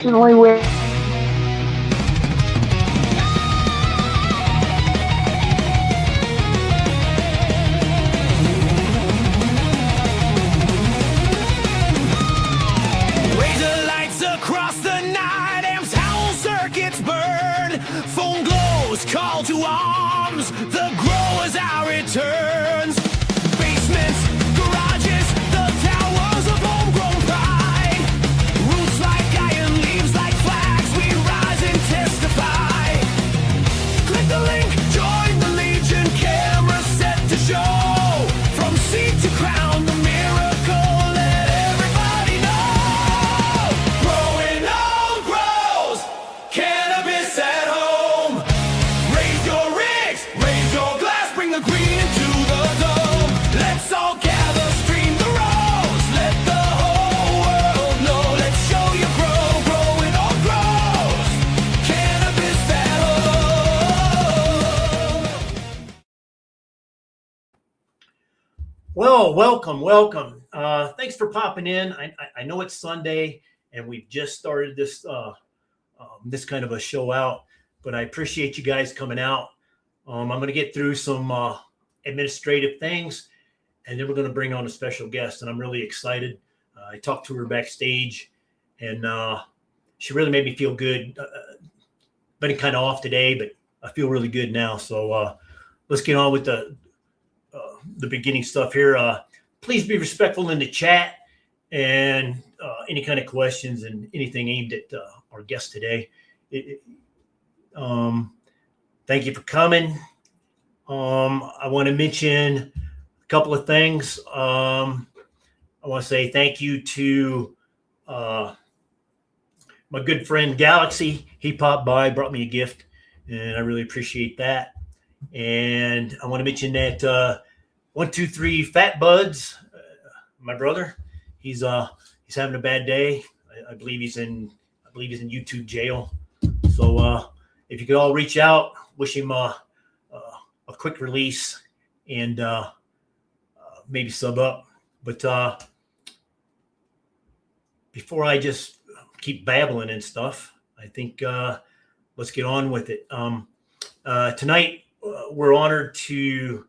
Personally, with Razor lights across the night, amps howl, circuits burn. Phone glows, call to arms. The growers our returns. Basements, garages, the towers of homegrown pride. Roots like iron, leaves like flags. We rise and testify. Click the link, join the legion. Camera set to show. From seed to crown, the miracle. Let everybody know. Growing old grows. Cannabis at home. Raise your rigs, raise your glass. Bring the green into the dome. Let's all gather, stream the rose. Let the whole world know. Let's show you grow. Growing old grows. Cannabis at home. Well, welcome. Thanks for popping in. I know it's Sunday and we've just started this this kind of a show out, but I appreciate you guys coming out. I'm going to get through some administrative things, and then we're going to bring on a special guest, and I'm really excited. I talked to her backstage, and she really made me feel good. Been kind of off today, but I feel really good now. So let's get on with the beginning stuff here. Please be respectful in the chat, and any kind of questions and anything aimed at our guest today. Thank you for coming. I want to mention a couple of things. I want to say thank you to my good friend Galaxy. He popped by, brought me a gift, and I really appreciate that. And I want to mention that 123 Fat Buds, my brother, he's having a bad day. I believe he's in YouTube jail. So if you could all reach out, wish him a quick release, and maybe sub up. But before I just keep babbling and stuff, I think let's get on with it. Tonight we're honored to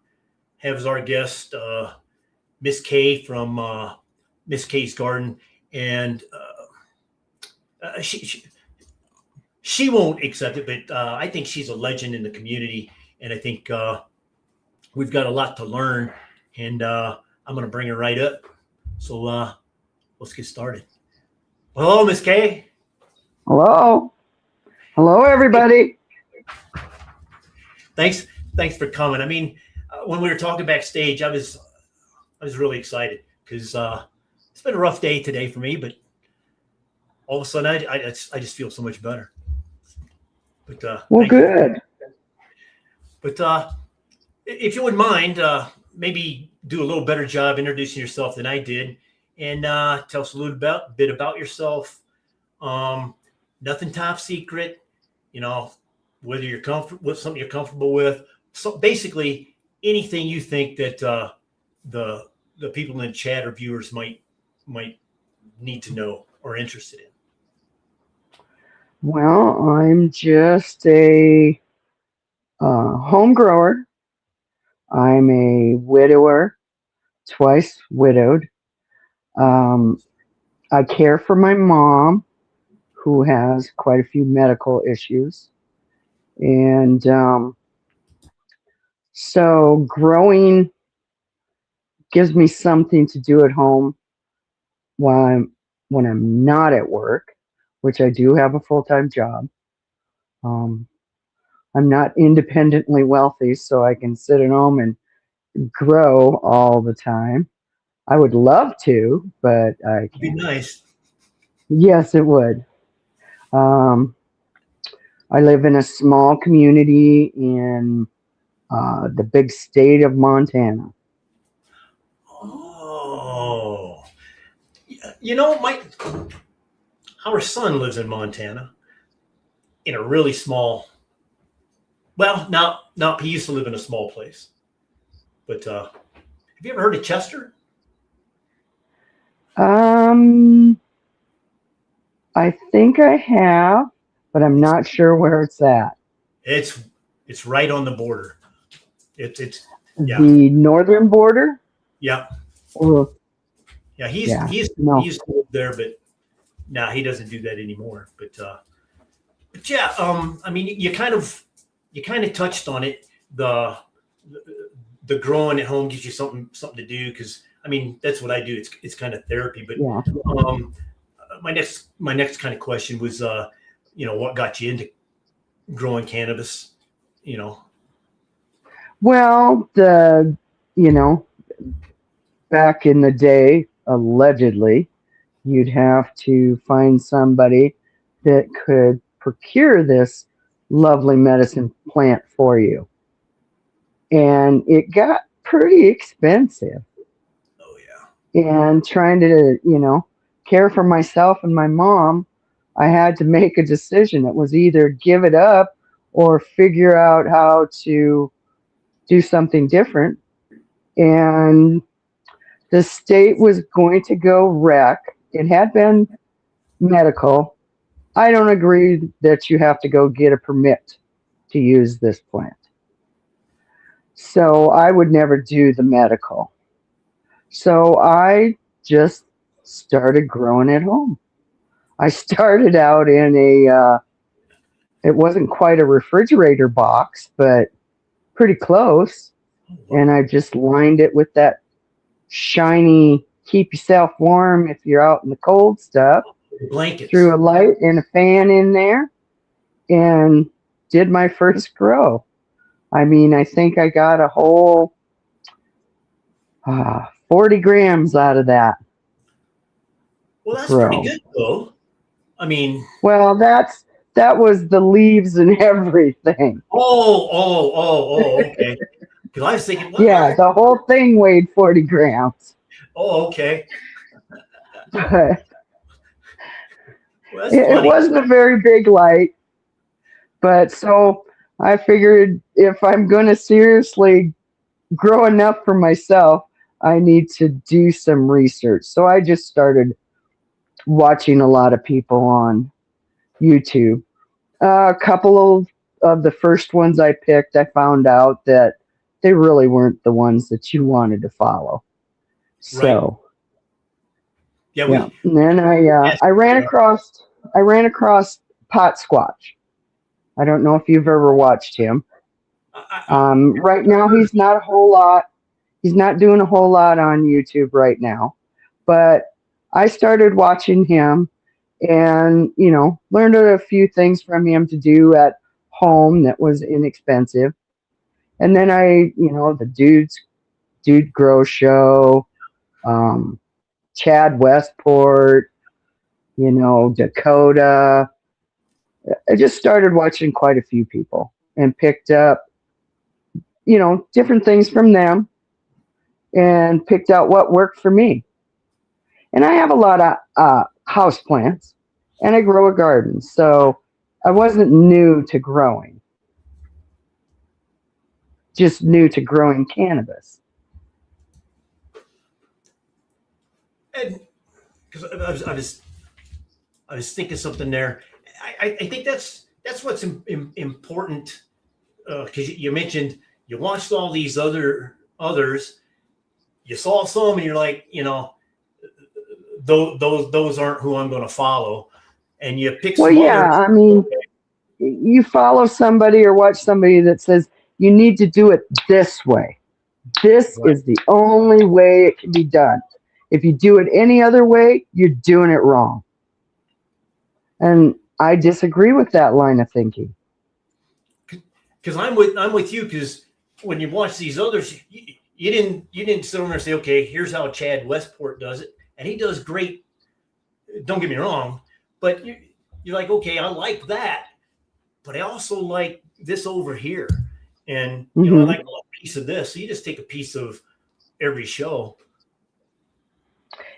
have as our guest Miss Kay from MsKaysGarden, and she won't accept it, but I think she's a legend in the community, and I think we've got a lot to learn, and I'm going to bring her right up. So let's get started. Hello, Miss Kay. hello, everybody. Thanks for coming. I mean, when we were talking backstage, I was really excited because it's been a rough day today for me, but all of a sudden I just feel so much better. But Well, good. But if you wouldn't mind, maybe do a little better job introducing yourself than I did, and tell us a little bit about yourself. Nothing top secret, whether you're comfortable with something you're comfortable with. So basically, anything you think that the people in the chat or viewers might need to know or interested in. Well, I'm just a home grower. I'm a widower, twice widowed. I care for my mom, who has quite a few medical issues. And so growing gives me something to do at home when I'm not at work, which I do have a full-time job. I'm not independently wealthy, so I can sit at home and grow all the time. I would love to, but I can't. Be nice. Yes, it would. I live in a small community in the big state of Montana. Oh, our son lives in Montana in a really small. Well, now he used to live in a small place, but have you ever heard of Chester? I think I have, but I'm It's not sure where it's at. it's it's right on the border. It's yeah, The northern border? yeah, Or yeah. He's yeah, he's he no. used to live there, but now he doesn't do that anymore. But yeah, I mean, you kind of touched on it. The the growing at home gives you something to do because I mean that's what I do. It's kind of therapy. But Yeah. um, my next kind of question was what got you into growing cannabis? You know, Well, you know, back in the day, allegedly, you'd have to find somebody that could procure this lovely medicine plant for you. And it got pretty expensive. oh yeah, And trying to, care for myself and my mom, I had to make a decision. It was either give it up or figure out how to do something different. And the state was going to go rec. It had been medical. I don't agree that you have to go get a permit to use this plant. So I would never do the medical. So I just started growing at home. I started out in it wasn't quite a refrigerator box, but pretty close. oh And wow, I just lined it with that shiny, keep yourself warm if you're out in the cold stuff. Threw blankets. a light and a fan in there and did my first grow. I mean, I think I got a whole 40 grams out of that Well, that's pretty grow. good though. I mean, Well, that was the leaves and everything. okay. Because I was thinking, Yeah, what? the whole thing weighed 40 grams. Oh, okay. But Well, that's it funny. wasn't a very big light. But so I figured if I'm going to seriously grow enough for myself, I need to do some research. So I just started watching a lot of people on YouTube. A couple of the first ones I picked, I found out that they really weren't the ones that you wanted to follow. Right. So Yeah, yeah, we. and then Yes, I ran across Pot Squatch. I don't know if you've ever watched him. Right I've now, heard of he's not a whole lot. He's not doing a whole lot on YouTube right now, but I started watching him and learned a few things from him to do at home that was inexpensive. And then the dude grow show, um, Chad Westport, Dakota. I just started watching quite a few people and picked up different things from them and picked out what worked for me. And I have a lot of house plants and I grow a garden. So I wasn't new to growing, just new to growing cannabis. and because I was thinking something there. I think that's what's important because you mentioned you watched all these others, you saw some, and you're like, those aren't who I'm going to follow, and you pick Well, some yeah, others. I mean, you follow somebody or watch somebody that says you need to do it this way. This Right, is the only way it can be done. If you do it any other way, you're doing it wrong. And I disagree with that line of thinking. because I'm with you because when you watch these others, you didn't sit over there and say, okay, here's how Chad Westport does it, and he does great. Don't get me wrong, but you're like, okay, I like that, but I also like this over here, and I Hmm. like a piece of this. So you just take a piece of every show.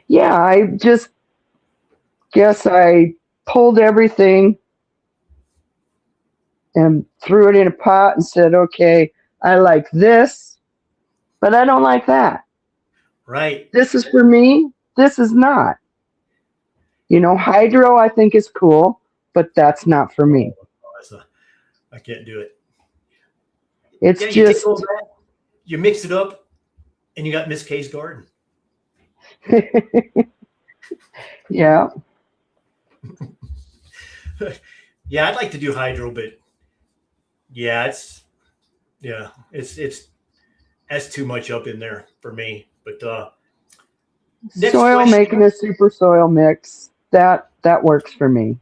Yeah, I just guess I pulled everything and threw it in a pot and said, okay, I like this, but I don't like that. Right. This is for me. This is not. Hydro I think is cool, but that's not for me. I can't do it. It's Yeah, you take just, all that, you mix it up, and you got MsKaysGarden. yeah. Yeah, I'd like to do hydro, but yeah, it's that's too much up in there for me. But next Soil question. making a super soil mix, that works for me.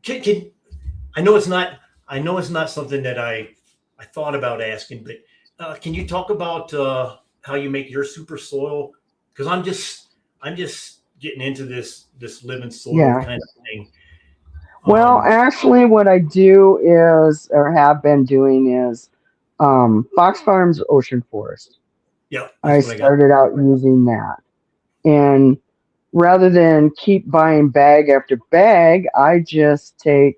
Can I know it's not something that I thought about asking, but can you talk about how you make your super soil? Because I'm just getting into this living soil Yeah. kind of thing. Well, actually, what I do is, or have been doing is, Fox Farms Ocean Forest. Yeah, I that's what I got. started out using that. And rather than keep buying bag after bag, I just take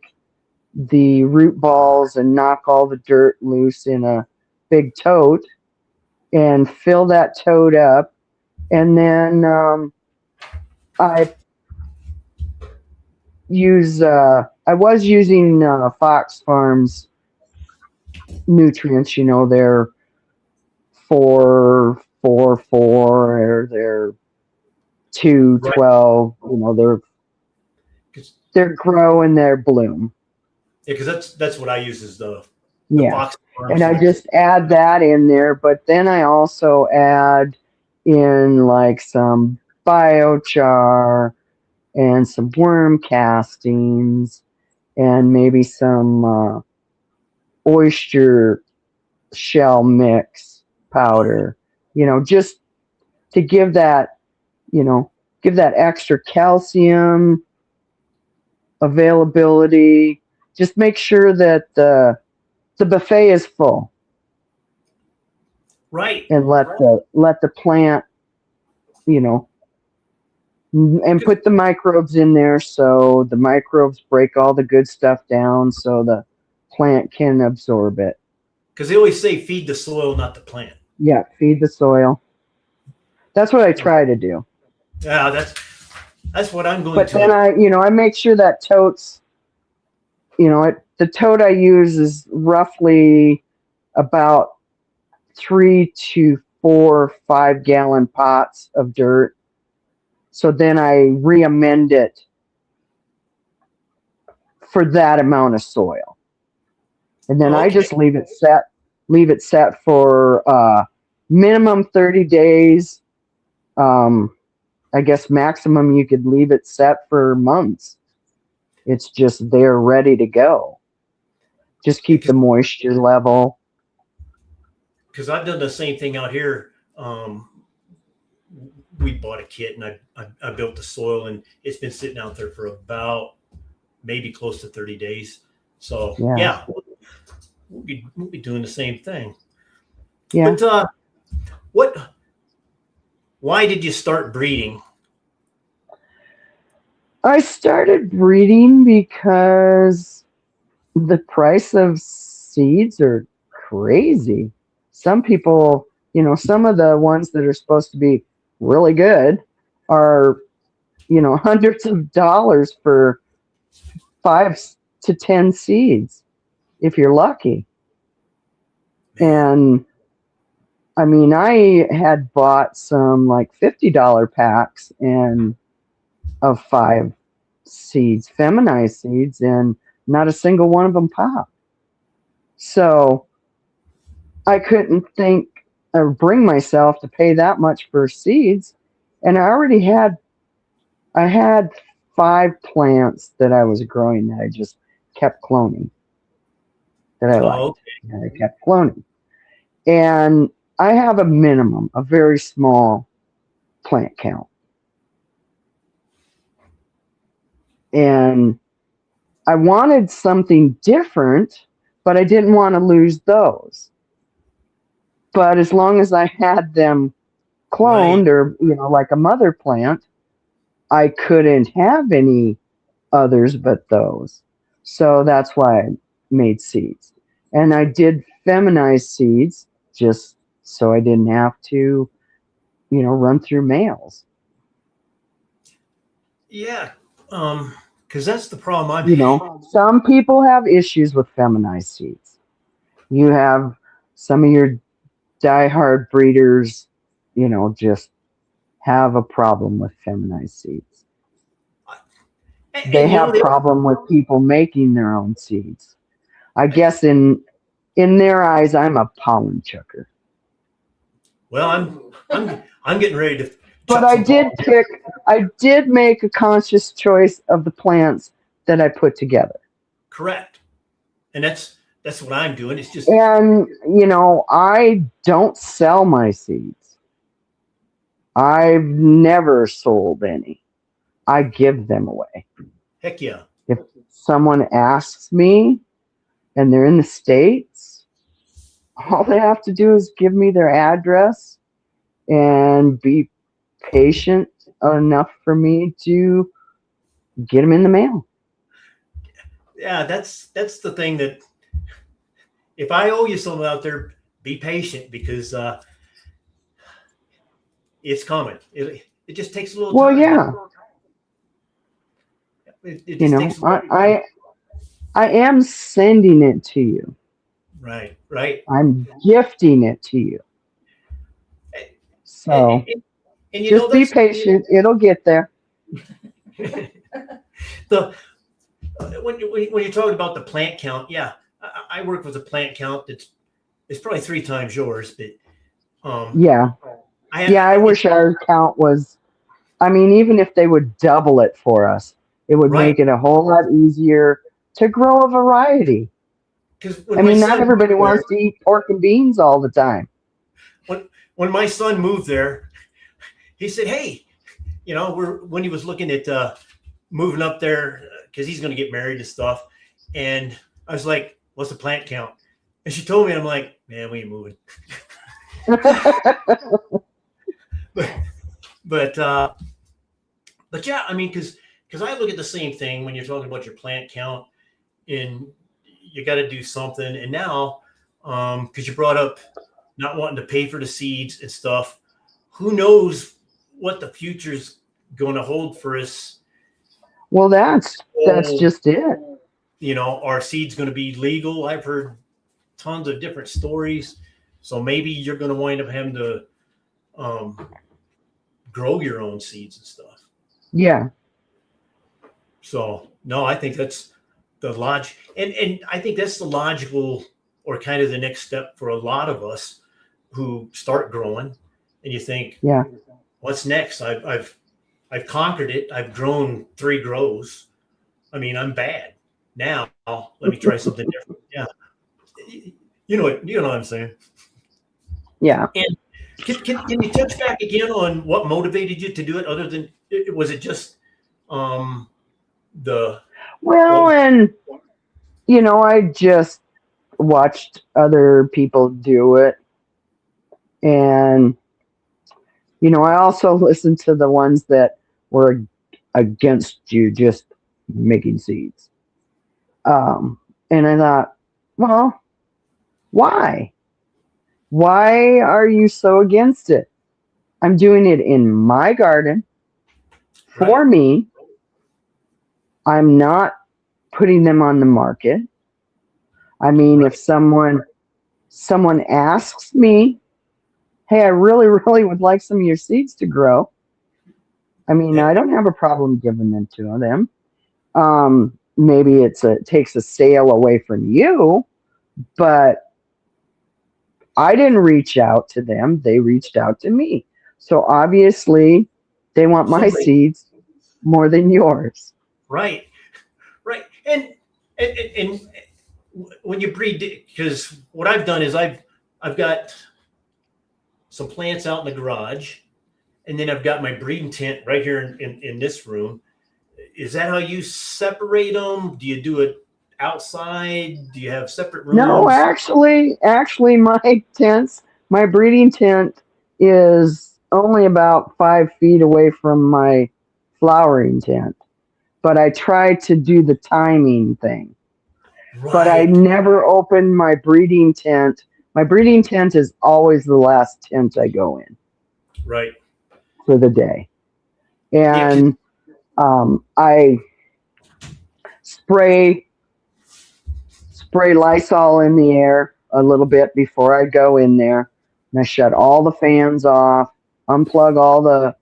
the root balls and knock all the dirt loose in a big tote and fill that tote up. And then I I was using Fox Farms nutrients, they're 4-4-4 or they're two Right. 12. Cause, They're grow and they're bloom. yeah, because that's what I use is the Yeah. Fox And Farms I and just add that in there, but then I also add in like some biochar and some worm castings and maybe some oyster shell mix powder, just to you know, give that extra calcium availability. Just make sure that the buffet is full right. and let the plant, you know, and put the microbes in there so the microbes break all the good stuff down so the plant can absorb it. Because they always say feed the soil, not the plant. Yeah, feed the soil. That's what I try to do. Yeah, that's what I'm going But to. then I make sure that totes, the tote I use is roughly about 3 to 4 5-gallon pots of dirt. So then I re-amend it for that amount of soil. And then I Okay. just leave it set for minimum 30 days. I guess maximum you could leave it set for months. It's just there ready to go. Just keep the moisture level. Because I've done the same thing out here. We bought a kit and I built the soil and it's been sitting out there for about maybe close to 30 days. So Yeah. yeah, we'll be doing the same thing. Yeah. But what? Why did you start breeding? I started breeding because the price of seeds are crazy. Some people, some of the ones that are supposed to be really good are, hundreds of dollars for 5 to 10 seeds if you're lucky. And I mean, I had bought some like $50 packs and of 5 seeds, feminized seeds, and not a single one of them popped. So I couldn't think or bring myself to pay that much for seeds. And I had 5 plants that I was growing that I just kept cloning that I Oh, liked. And I kept cloning. And I have a very small plant count. And I wanted something different, but I didn't want to lose those. But as long as I had them right. cloned or, like a mother plant, I couldn't have any others but those. So that's why I made seeds. And I did feminized seeds just so I didn't have to, run through males. Yeah. Because that's the problem I'm You know, some people have issues with feminized seeds. You have some of your diehard breeders, just have a problem with feminized seeds. They and have problem with people making their own seeds. I guess in their eyes, I'm a pollen chucker. well, I'm getting ready to But chuck some pollen. I did make a conscious choice of the plants that I put together. Correct. And that's what I'm doing. It's just And, I don't sell my seeds. I've never sold any. I give them away. heck yeah. If someone asks me and they're in the States, all they have to do is give me their address and be patient enough for me to get them in the mail. Yeah, that's the thing that if I owe you something out there, be patient because it's coming. It just takes a little Well, time. yeah, It just takes a little time. I am sending it to you. Right, right. I'm gifting it to you. And, So and, and you know just be that's patient. It'll get there. the when you're talking about the plant count, yeah, I work with a plant count that's it's probably 3 times yours, but um, Yeah. Yeah, I wish our count was, I mean, even if they would double it for us, it would right make it a whole lot easier to grow a variety. because I mean, not everybody wants to eat pork and beans all the time. when my son moved there, he said, "Hey, when he was looking at moving up there because he's going to get married and stuff," and I was like, "What's the plant count?" And she told me, I'm like, "Man, we ain't moving." but but yeah, I mean, because I look at the same thing when you're talking about your plant count, and you got to do something. And now, because you brought up not wanting to pay for the seeds and stuff, who knows what the future's going to hold for us? Well, that's just it. Our seed's going to be legal. I've heard tons of different stories, so maybe you're going to wind up having to grow your own seeds and stuff. Yeah. So no, I think that's the logic, and I think that's the logical or kind of the next step for a lot of us who start growing. And you think, Yeah. what's next? I've conquered it. I've grown 3 grows. I mean, I'm bad now. Let me try something different. Yeah, you know what I'm saying. Yeah. And can you touch back again on what motivated you to do it? Other than was it just the Well, well, and I just watched other people do it, and I also listened to the ones that were against you just making seeds. And I thought, well, why? Why are you so against it? I'm doing it in my garden for right? me. I'm not putting them on the market. I mean, if Right. someone asks me, "Hey, I really, really would like some of your seeds to grow." I mean, Yeah. I don't have a problem giving them to them. Maybe it takes a sale away from you, but I didn't reach out to them. They reached out to me. So obviously, they want my Somebody seeds more than yours. right, right, and when you breed, because what I've done is I've got some plants out in the garage, and then I've got my breeding tent right here in this room. Is that how you separate them? Do you do it outside? Do you have separate No, rooms? actually, my breeding tent is only about 5 feet away from my flowering tent. But I try to do the timing thing. But I Right, never open my breeding tent. My breeding tent is always the last tent I go in right. for the day. Yeah, 'cause And I spray Lysol in the air a little bit before I go in there. And I shut all the fans off, unplug all the,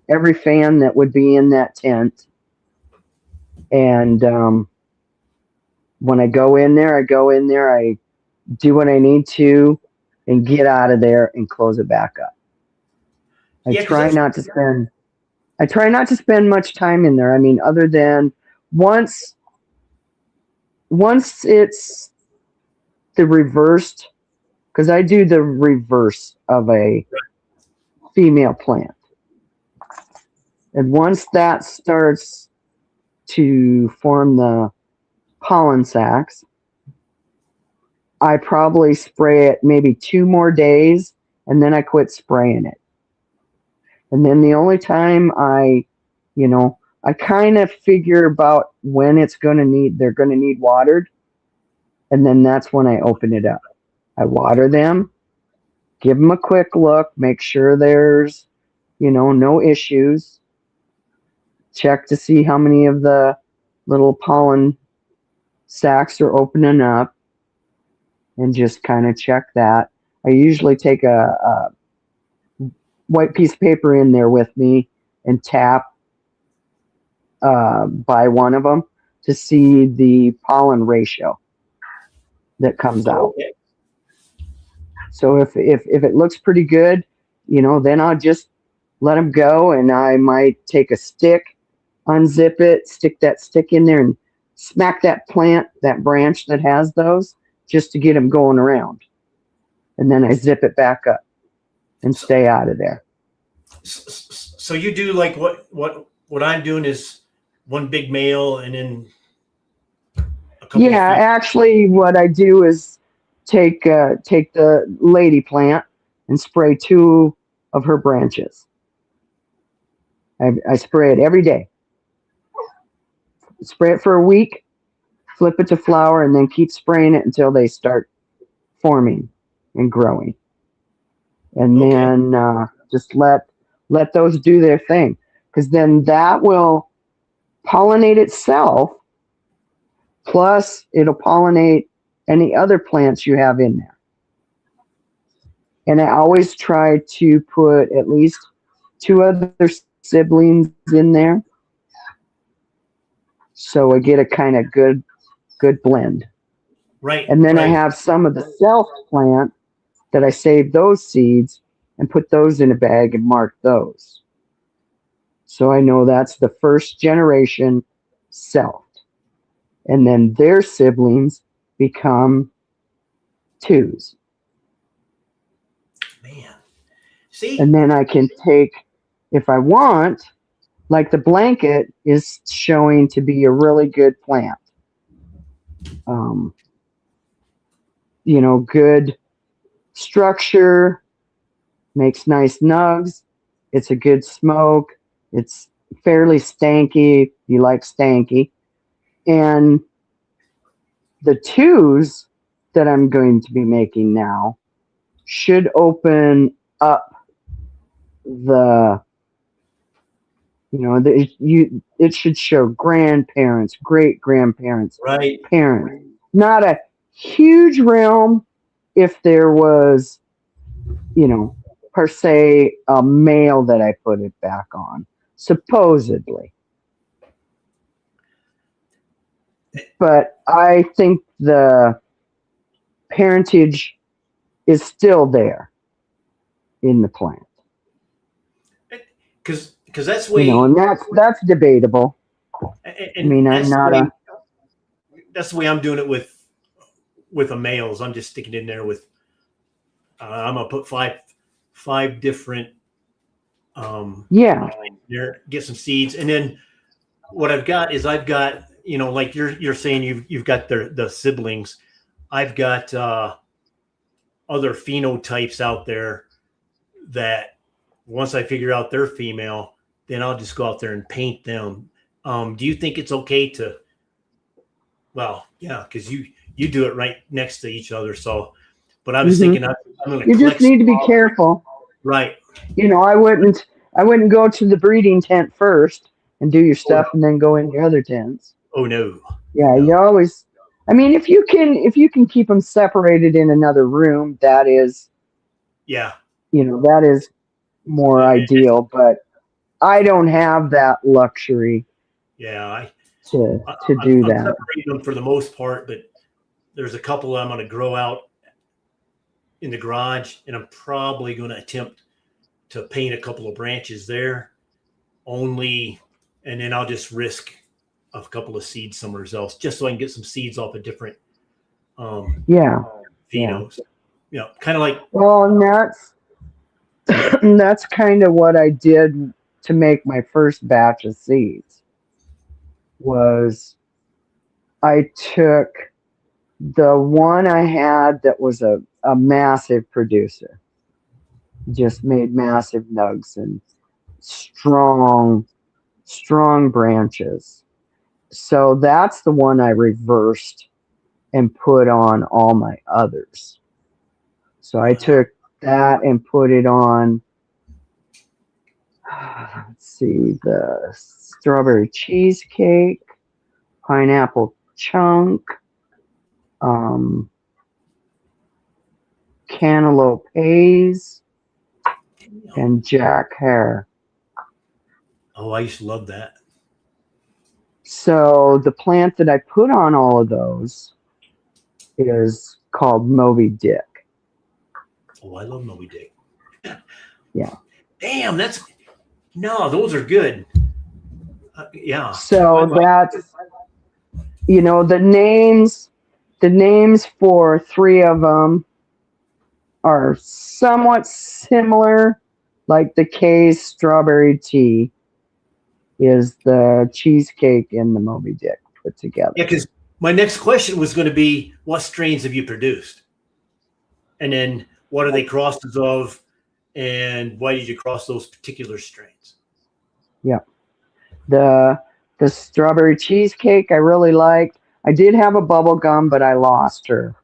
every fan that would be in that tent. And when I go in there, I do what I need to and get out of there and close it back up. I try not to spend much time in there. I mean, other than once it's the reversed, because I do the reverse of a female plant. And once that starts to form the pollen sacs, I probably spray it maybe 2 more days, and then I quit spraying it. And then the only time I kind of figure about when they're going to need watered. And then that's when I open it up. I water them, give them a quick look, make sure there's, no issues. Check to see how many of the little pollen sacs are opening up, and just kind of check that. I usually take a white piece of paper in there with me and tap by one of them to see the pollen ratio that comes out. Okay. So if it looks pretty good, then I'll just let them go, and I might take a stick, unzip it, stick that stick in there, and smack that branch that has those, just to get them going around. And then I zip it back up and stay out of there. So you do like what I'm doing is one big male and then a couple. Yeah, actually, what I do is take the lady plant and spray 2 of her branches. I spray it every day. Spray it for a week, flip it to flower, and then keep spraying it until they start forming and growing. And then just let those do their thing, because then that will pollinate itself, plus it'll pollinate any other plants you have in there. And I always try to put at least 2 other siblings in there, so I get a kind of good blend. Right. And then I have some of the self plant that I save those seeds and put those in a bag and mark those. So I know that's the first generation self. And then their siblings become 2s. Man. See? And then I can take, if I want, like the blanket is showing to be a really good plant. Good structure, makes nice nugs. It's a good smoke. It's fairly stanky. You like stanky. And the 2s that I'm going to be making now should open up it should show grandparents, great grandparents, Right. parents. Not a huge realm if there was, per se, a male that I put it back on, supposedly. But I think the parentage is still there in the plant. Because that's the way, and that's debatable. And I mean, I'm not that's the way I'm doing it with the males. I'm just sticking in there with I'm gonna put five different there, get some seeds, and then what I've got is like you're saying you've got the siblings. I've got other phenotypes out there that once I figure out they're female, then I'll just go out there and paint them. Do you think it's okay to? Well, yeah, because you do it right next to each other. So, but I was thinking I'm going to. You just need to be careful, right? I wouldn't go to the breeding tent first and do your stuff and then go in your other tents. Oh no. Yeah, No. you always. I mean, if you can keep them separated in another room, that is, Yeah. that is more It's, ideal. But I don't have that luxury yeah. to I'm do that. separating them for the most part, but there's a couple I'm going to grow out in the garage, and I'm probably going to attempt to paint a couple of branches there only, and then I'll just risk a couple of seeds somewhere else just so I can get some seeds off of different Yeah, yeah. phenos. Kind of like, Well, and that's kind of what I did to make my first batch of seeds. Was I took the one I had that was a massive producer, just made massive nugs and strong, strong branches. So that's the one I reversed and put on all my others. So I took that and put it on, let's see, the strawberry cheesecake, pineapple chunk, um, cantaloupe haze, and jack hare. oh, I used to love that. So the plant that I put on all of those is called Moby Dick. Oh, I love Moby Dick. Yeah. Damn, those are good. Yeah. So that's, the names for three of them are somewhat similar. Like the Kay's strawberry tea is the cheesecake and the Moby Dick put together. Yeah, because my next question was going to be, what strains have you produced? And then what are they crosses of? And why did you cross those particular strains? Yeah. The strawberry cheesecake I really liked. I did have a bubble gum, but I lost her.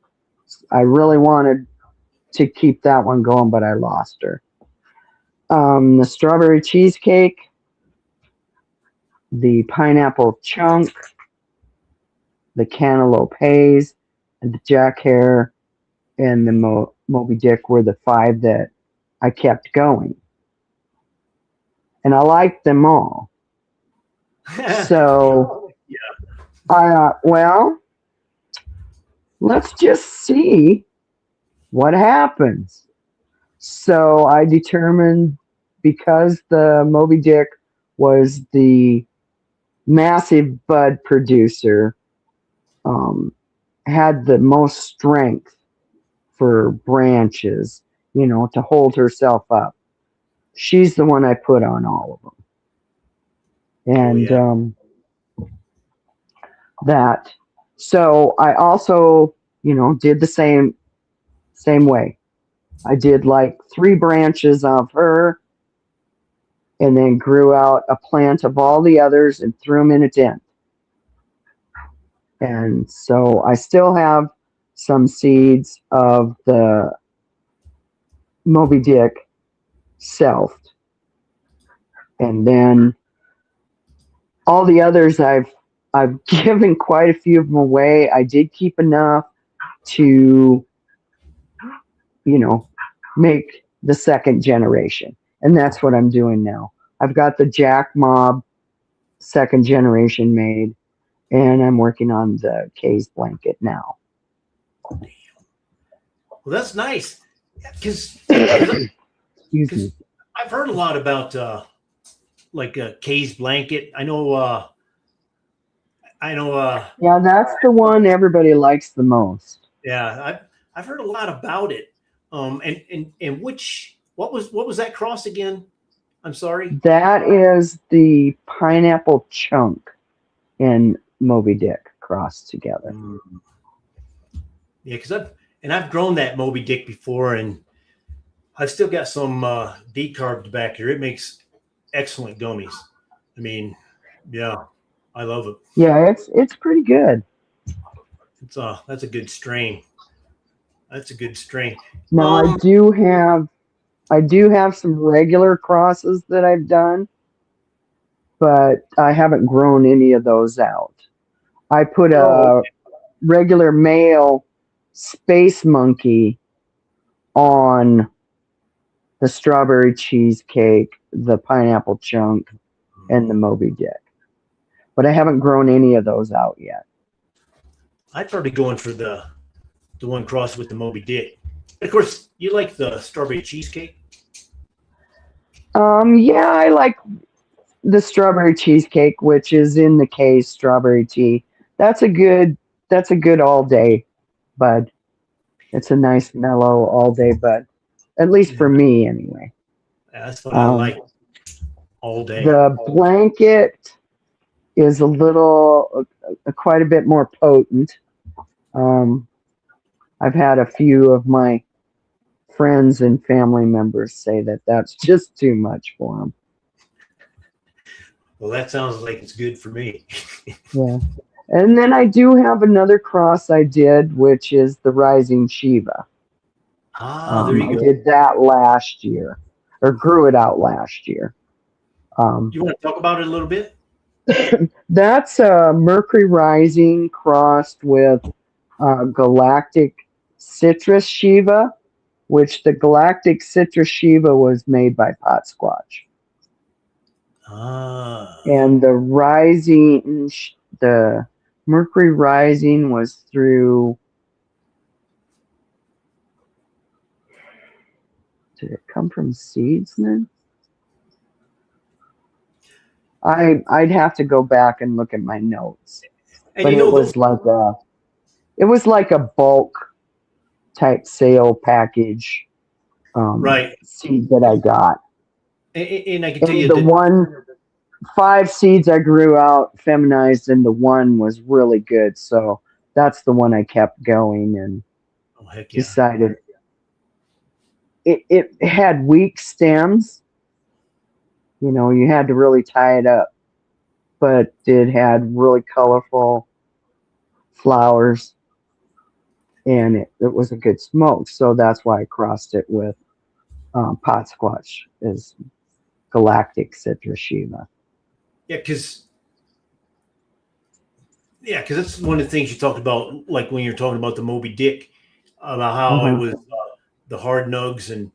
I really wanted to keep that one going, but I lost her. The strawberry cheesecake, the pineapple chunk, the cantaloupe haze, and the jack hare, and the Moby Dick were the five that I kept going. And I liked them all. So I thought, well, let's just see what happens. So I determined, because the Moby Dick was the massive bud producer, had the most strength for branches, to hold herself up. She's the one I put on all of them. And that. So I also, did the same way. I did like 3 branches of her and then grew out a plant of all the others and threw them in a tent. And so I still have some seeds of the Moby Dick selfed. And then all the others I've given quite a few of them away. I did keep enough to, make the second generation. And that's what I'm doing now. I've got the Jack Mob second generation made, and I'm working on the Kay's blanket now. Well, that's nice. Because Excuse me. I've heard a lot about Kay's blanket. I know. Yeah, that's the one everybody likes the most. Yeah, I've heard a lot about it. And what was that cross again? I'm sorry. That is the pineapple chunk and Moby Dick crossed together. Yeah, because I've grown that Moby Dick before, and I've still got some decarbed back here. It makes excellent gummies. I mean, yeah, I love it. Yeah, it's pretty good. That's a good strain. That's a good strain. Now I do have some regular crosses that I've done. but I haven't grown any of those out. I put Oh, a regular male space monkey on the strawberry cheesecake, the pineapple chunk, and the Moby Dick. But I haven't grown any of those out yet. I'd probably going for the one crossed with the Moby Dick. Of course, you like the strawberry cheesecake. Yeah, I like the strawberry cheesecake, which is in the case strawberry tea. That's a good that's a good all day bud. It's a nice mellow all day bud. At least Yeah, for me anyway. that's what I Um, like all day. the blanket is a little quite a bit more potent. Um, I've had a few of my friends and family members say that that's just too much for them. Well, that sounds like it's good for me. Yeah. And then I do have another cross I did, which is the Rising Shiva. There I you go. did that last year, or grew it out last year. Um, You want to talk about it a little bit? that's Mercury Rising crossed with Galactic Citrus Shiva, which the Galactic Citrus Shiva was made by Pot Squatch. Ah, And the Mercury Rising was through. Did it come from Seedsman? I'd have to go back and look at my notes, and but you know those, it was like a bulk type sale package right? seed that I got, And I can tell and you the that. 5 seeds I grew out feminized, and the one was really good, so that's the one I kept going and Oh heck yeah! decided it had weak stems. You know, you had to really tie it up, but it had really colorful flowers, and it was a good smoke. So that's why I crossed it with pot squash is Galactic Citrus Shiva. Yeah, because that's one of the things you talked about, like when you're talking about the Moby Dick, about how it Uh-huh. was the hard nugs and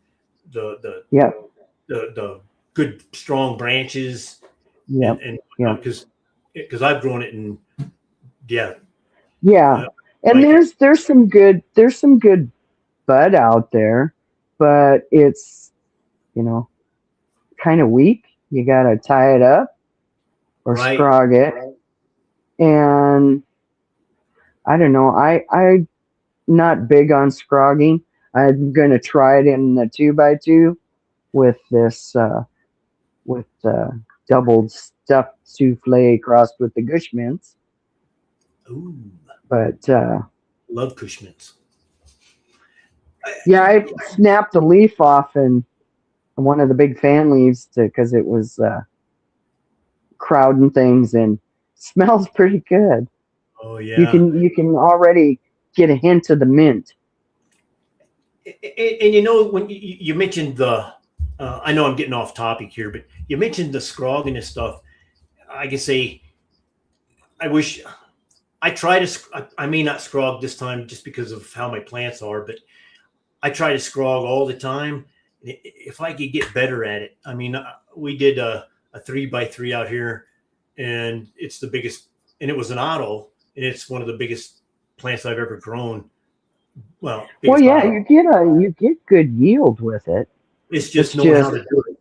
the the Yep, the good strong branches yep, and yep. because I've grown it and yeah, Yeah. I And like it. there's some good bud out there, but it's, you know, kind of weak. You gotta tie it up or Right. scrog it. And I don't know. I'm not big on scrogging. I'm gonna try it in the 2x2 with this with doubled stuffed souffle crossed with the Gush mints. Ooh, But love Cushmans. yeah, I snapped a leaf off and one of the big fan leaves because it was crowding things and smells pretty good. Oh yeah. You can already get a hint of the mint. And you know when you mentioned the, I know I'm getting off topic here, but you mentioned the scrogging and stuff. I can say I wish I try to. I may not scrog this time just because of how my plants are, but I try to scrog all the time. If I could get better at it, I mean, we did a 3x3 out here, and it's the biggest, and it was an auto, and it's one of the biggest plants I've ever grown. Well, Well, biggest yeah, auto. you get good yield with it. It's just It's knowing how just to do it.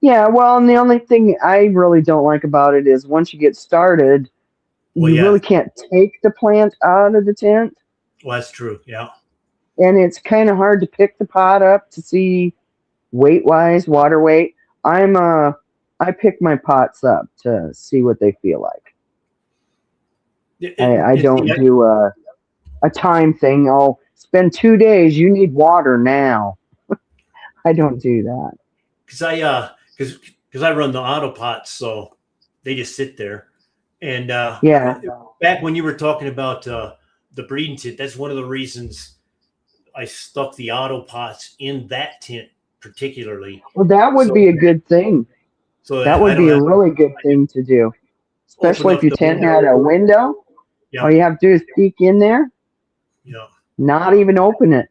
yeah. Well, and the only thing I really don't like about it is once you get started, Well, you yeah, really can't take the plant out of the tent, well, that's true. Yeah. and it's kind of hard to pick the pot up to see weight wise, water weight. I pick my pots up to see what they feel like. I See, don't do a time thing. Oh, spend 2 days. You need water now. I don't do that. because I run the auto pots, so they just sit there. And Yeah. back when you were talking about the breeding tent, that's one of the reasons I stuck the auto pots in that tent particularly. Well, that would So be a good thing. so That I would don't be a have to really good thing to do, open especially if up your the tent had window. a window. All Yeah, you have to do is peek in there, yeah. not even open it.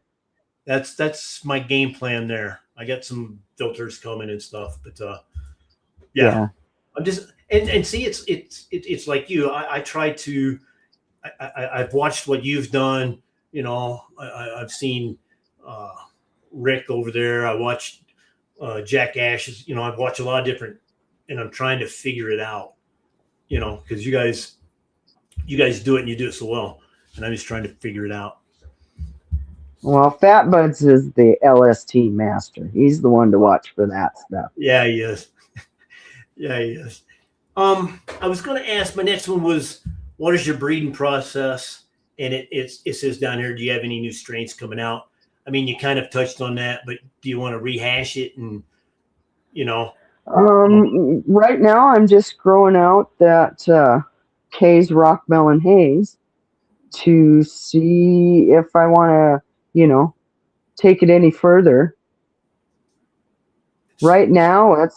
That's my game plan there. I got some filters coming and stuff, but yeah, Yeah. I'm just and see, it's like you. I try to. I've watched what you've done. I've seen uh, Rick over there. I watched Jack Ash's. I've watched a lot of different, and I'm trying to figure it out. Because you guys do it and you do it so well, and I'm just trying to figure it out. Well, Fat Buds is the LST master. He's the one to watch for that stuff. Yeah, he is. Yeah, he is. I was going to ask. My next one was, what is your breeding process? And it says down here, do you have any new strains coming out? I mean, you kind of touched on that, but do you want to rehash it? And you know, Right now, I'm just growing out that Kay's Rock Melon Haze to see if I want to, take it any further. Right now,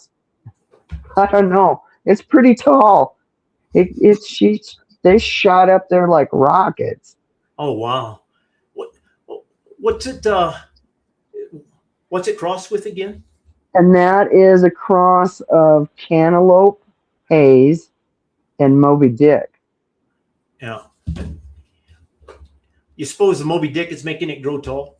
I don't know. It's pretty tall. They shot up there like rockets. oh wow, what what's it what's it crossed with again? And that is a cross of Cantaloupe Haze and Moby Dick. Yeah, you suppose the Moby Dick is making it grow tall?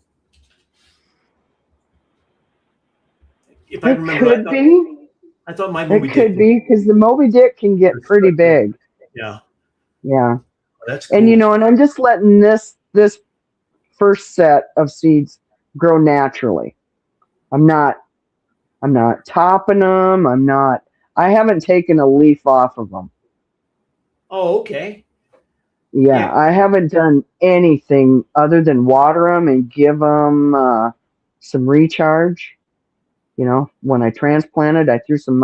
If I It remember, could be. I thought my It Moby Dick could be because the Moby Dick can get pretty big. Yeah, Yeah. that's And cool. and I'm just letting this first set of seeds grow naturally. I'm not topping them. I haven't taken a leaf off of them. Oh, okay. Yeah, Yeah. I haven't done anything other than water them and give them some recharge. When I transplanted, I threw some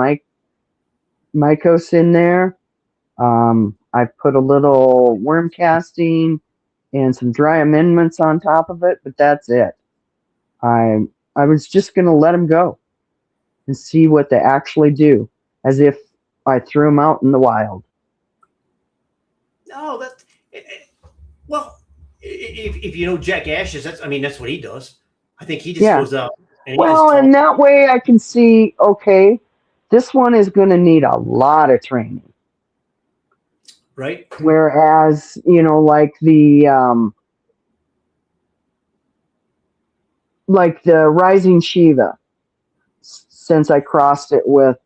mycos in there. I put a little worm casting and some dry amendments on top of it, but that's it. I was just going to let them go and see what they actually do, as if I threw them out in the wild. No, that well, if you know Jack Ashes, that's what he does. I think he just Yeah. goes out and he just Well, talks, and that way I can see, okay, this one is going to need a lot of training. right? Whereas, like the Rising Shiva, since I crossed it with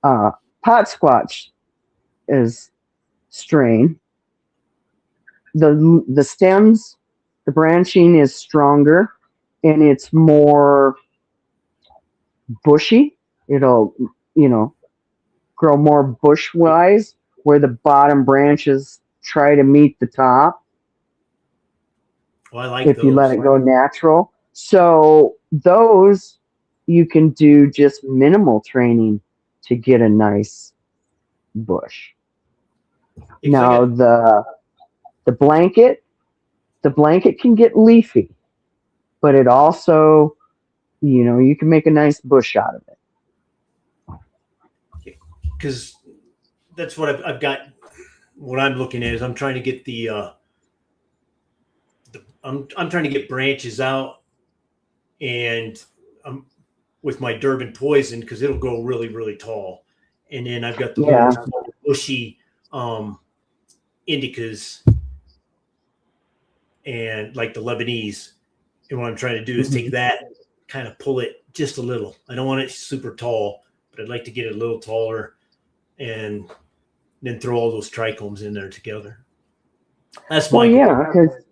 Pot Squatch is strain. The stems, the branching is stronger and it's more bushy. It'll, grow more bush-wise, where the bottom branches try to meet the top Well, I like if you let those. it go natural. So those you can do just minimal training to get a nice bush. Because I Now got, the blanket can get leafy, but it also, you can make a nice bush out of it. because that's what I've got. What I'm looking at is I'm trying to get I'm trying to get branches out, and I'm with my Durban poison because it'll grow really really tall, and then I've got the Yeah. little bushy indicas and like the Lebanese. And what I'm trying to do is take that, kind of pull it just a little. I don't want it super tall, but I'd like to get it a little taller and then throw all those trichomes in there together. That's Well, my goal. yeah, because,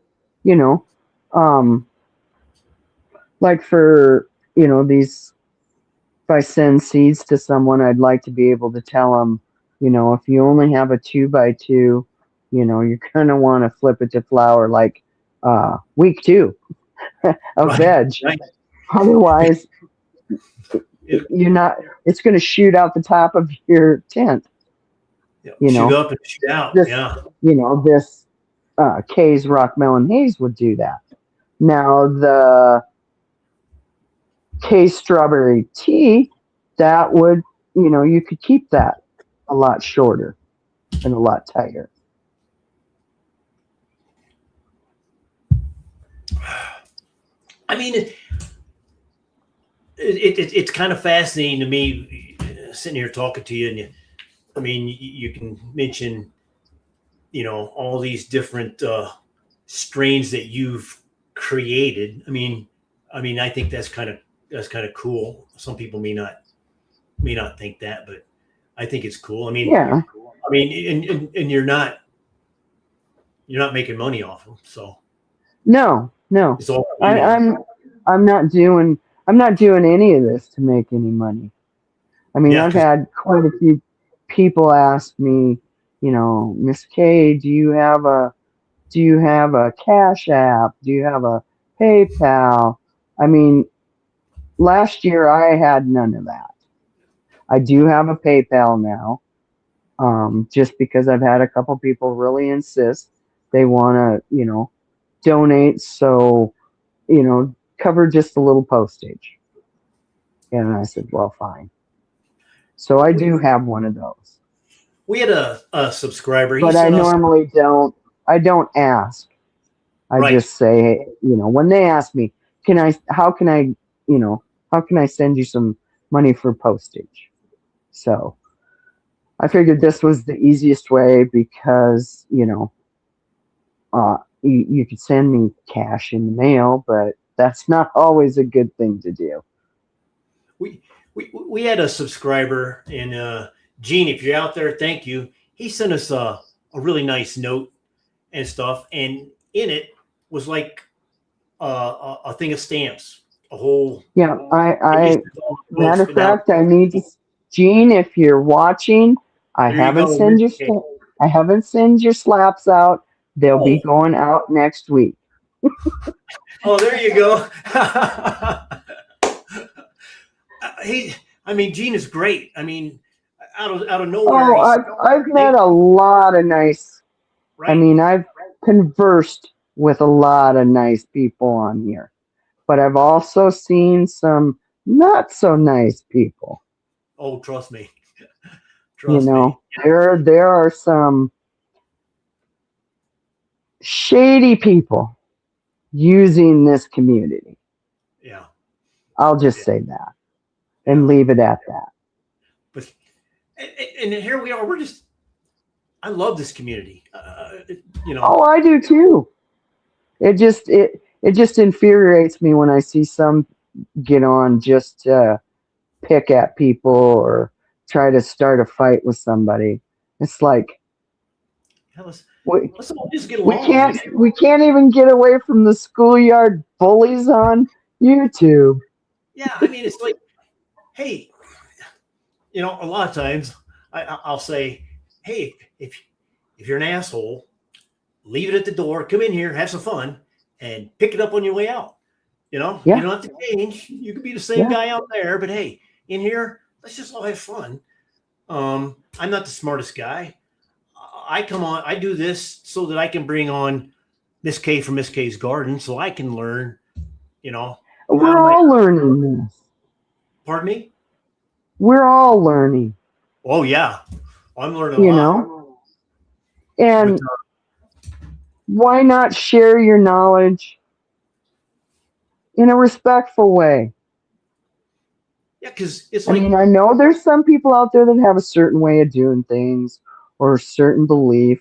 you know, um, like for, these, if I send seeds to someone, I'd like to be able to tell them, if you only have a 2x2, you're going to want to flip it to flower like week 2 of Right, veg. right. Otherwise, it's going to shoot out the top of your tent. Shoot up and shoot out. This, Yeah. This Kay's Rock Melon Haze would do that. Now, the Kay's Strawberry Tea, that would you could keep that a lot shorter and a lot tighter. I mean, it's kind of fascinating to me sitting here talking to you, and I mean, you can mention, all these different strains that you've created. I think that's kind of cool. Some people may not think that, but I think it's cool. Yeah. And you're not making money off them, so No, no. it's all I, I'm not doing any of this to make any money. I mean, yeah, I've because had quite a few people ask me, Miss K, do you have a Cash App? Do you have a PayPal? I mean, last year I had none of that. I do have a PayPal now, just because I've had a couple people really insist they want to, donate, so, cover just a little postage. And I said, well, fine. So I we do have one of those, we had a subscriber. He but I sent us normally don't. I don't ask. I right. just say, hey, when they ask me, how can I, how can I send you some money for postage? So I figured this was the easiest way because, you could send me cash in the mail, but that's not always a good thing to do. We we had a subscriber, and Gene, if you're out there, thank you. He sent us a really nice note and stuff, and in it was like a thing of stamps, a whole. Yeah, And he I said, "Oh, matter folks, of but now fact, I need to, Gene, if you're watching, I there you haven't go, send Miss your, K. I haven't send your slaps out. They'll be Oh, going out next week. oh, there you go. he, Gene is great. Out of nowhere, Oh, he's I've met hey, a lot of nice. I right. mean, I've conversed with a lot of nice people on here, but I've also seen some not so nice people. Oh, trust me, trust me. There are some shady people using this community. Yeah, I'll just yeah, say that and yeah. leave it at that. But and here we are. We're just. I love this community. You know. Oh, I do too. It just infuriates me when I see some get on just to pick at people or try to start a fight with somebody. It's like Hell, we let's all just get we along. can't we can't even get away from the schoolyard bullies on YouTube. Yeah, it's like, hey, a lot of times I'll say, hey, if you're an asshole, leave it at the door. Come in here, have some fun, and pick it up on your way out. You Yeah, don't have to change. You could be the same yeah. guy out there, but hey, in here, let's just all have fun. I'm not the smartest guy. I come on. I do this so that I can bring on Miss K from MsKaysGarden, so I can learn. You know how We're to make. all learning this. Pardon me. We're all learning, Oh yeah, I'm learning a you lot. know. But And why not share your knowledge in a respectful way? yeah, because it's I like mean, I know there's some people out there that have a certain way of doing things or a certain belief,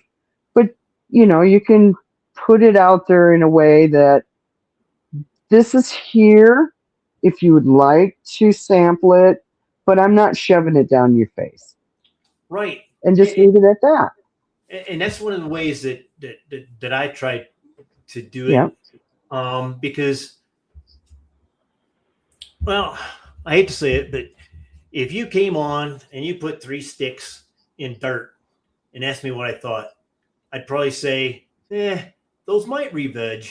but you can put it out there in a way that this is here if you would like to sample it, but I'm not shoving it down your face, right, and just leave it at that. and that's one of the ways that I try to do Yeah. it. Because, well, I hate to say it, but if you came on and you put 3 sticks in dirt and asked me what I thought, I'd probably say, those might re-veg,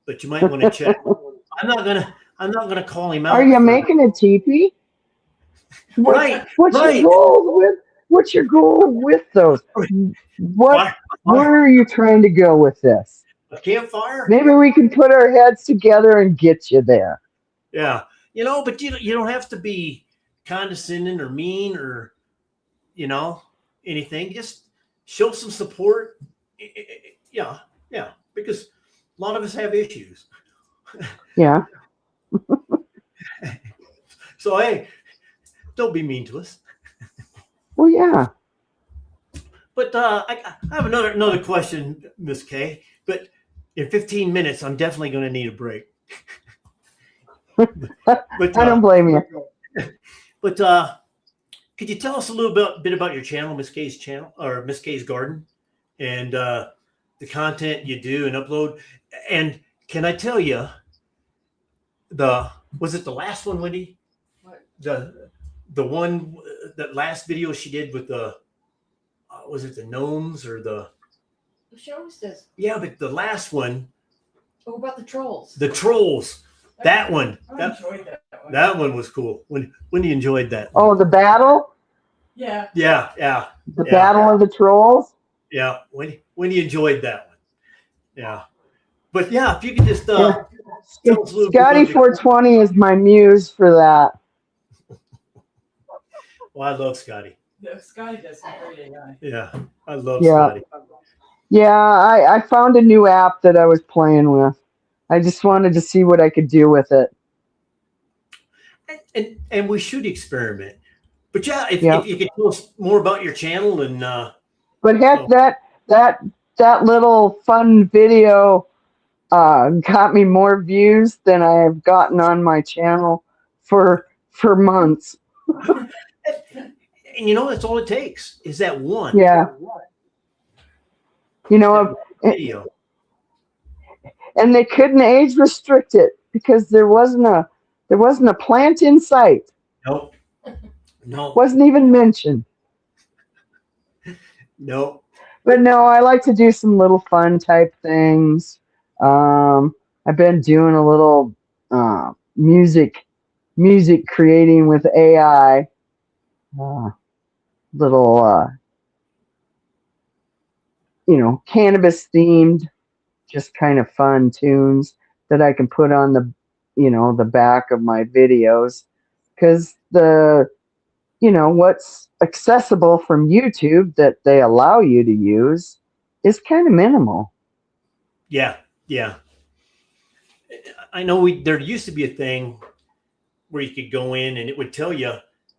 but you might want to check. I'm not gonna call him Are out you for making a teepee? What right, what's your right. goal with what's your goal with those? What Fire, where are you trying to go with this? a campfire. Maybe we can put our heads together and get you there. Yeah, but you don't have to be. condescending or mean or, you know, anything. Just show some support. Yeah, yeah, because a lot of us have issues. Yeah. So hey, don't be mean to us. Well, yeah. But I have another question, Miss Kay. But in 15 minutes, I'm definitely going to need a break. But I don't blame you. but could you tell us a little bit about your channel, Miss Kay's channel, or Miss Kay's Garden, and the content you do and upload? And can I tell you, was it the last one, Wendy? What? The one, that last video she did with the was it the gnomes or the? She always does. Yeah, but the last one, Oh, about the trolls. the trolls. That one. I enjoyed that one. That one was cool. When you enjoyed that? Oh, the battle? Yeah. Yeah. The battle of the trolls? Yeah. When you enjoyed that one? Yeah. But yeah, if you could just Yeah. tell us a little bit Scotty about your- 420 is my muse for that. Well, I love Scotty. No, Scotty does some great AI. Yeah, I love Yeah. Scotty. Yeah, I found a new app that I was playing with. I just wanted to see what I could do with it. And we should experiment. But yeah, if Yep. you could tell us more about your channel and But heck, Oh. that little fun video got me more views than I have gotten on my channel for months. and you know that's all it takes is that one Yeah. You know, video. and they couldn't age restrict it because there wasn't a plant in sight. Nope. No. Wasn't even mentioned. No. But no, I like to do some little fun type things. I've been doing a little music creating with AI. Little cannabis themed, just kind of fun tunes that I can put on the back of my videos, because what's accessible from YouTube that they allow you to use is kind of minimal. Yeah. I know there used to be a thing where you could go in and it would tell you,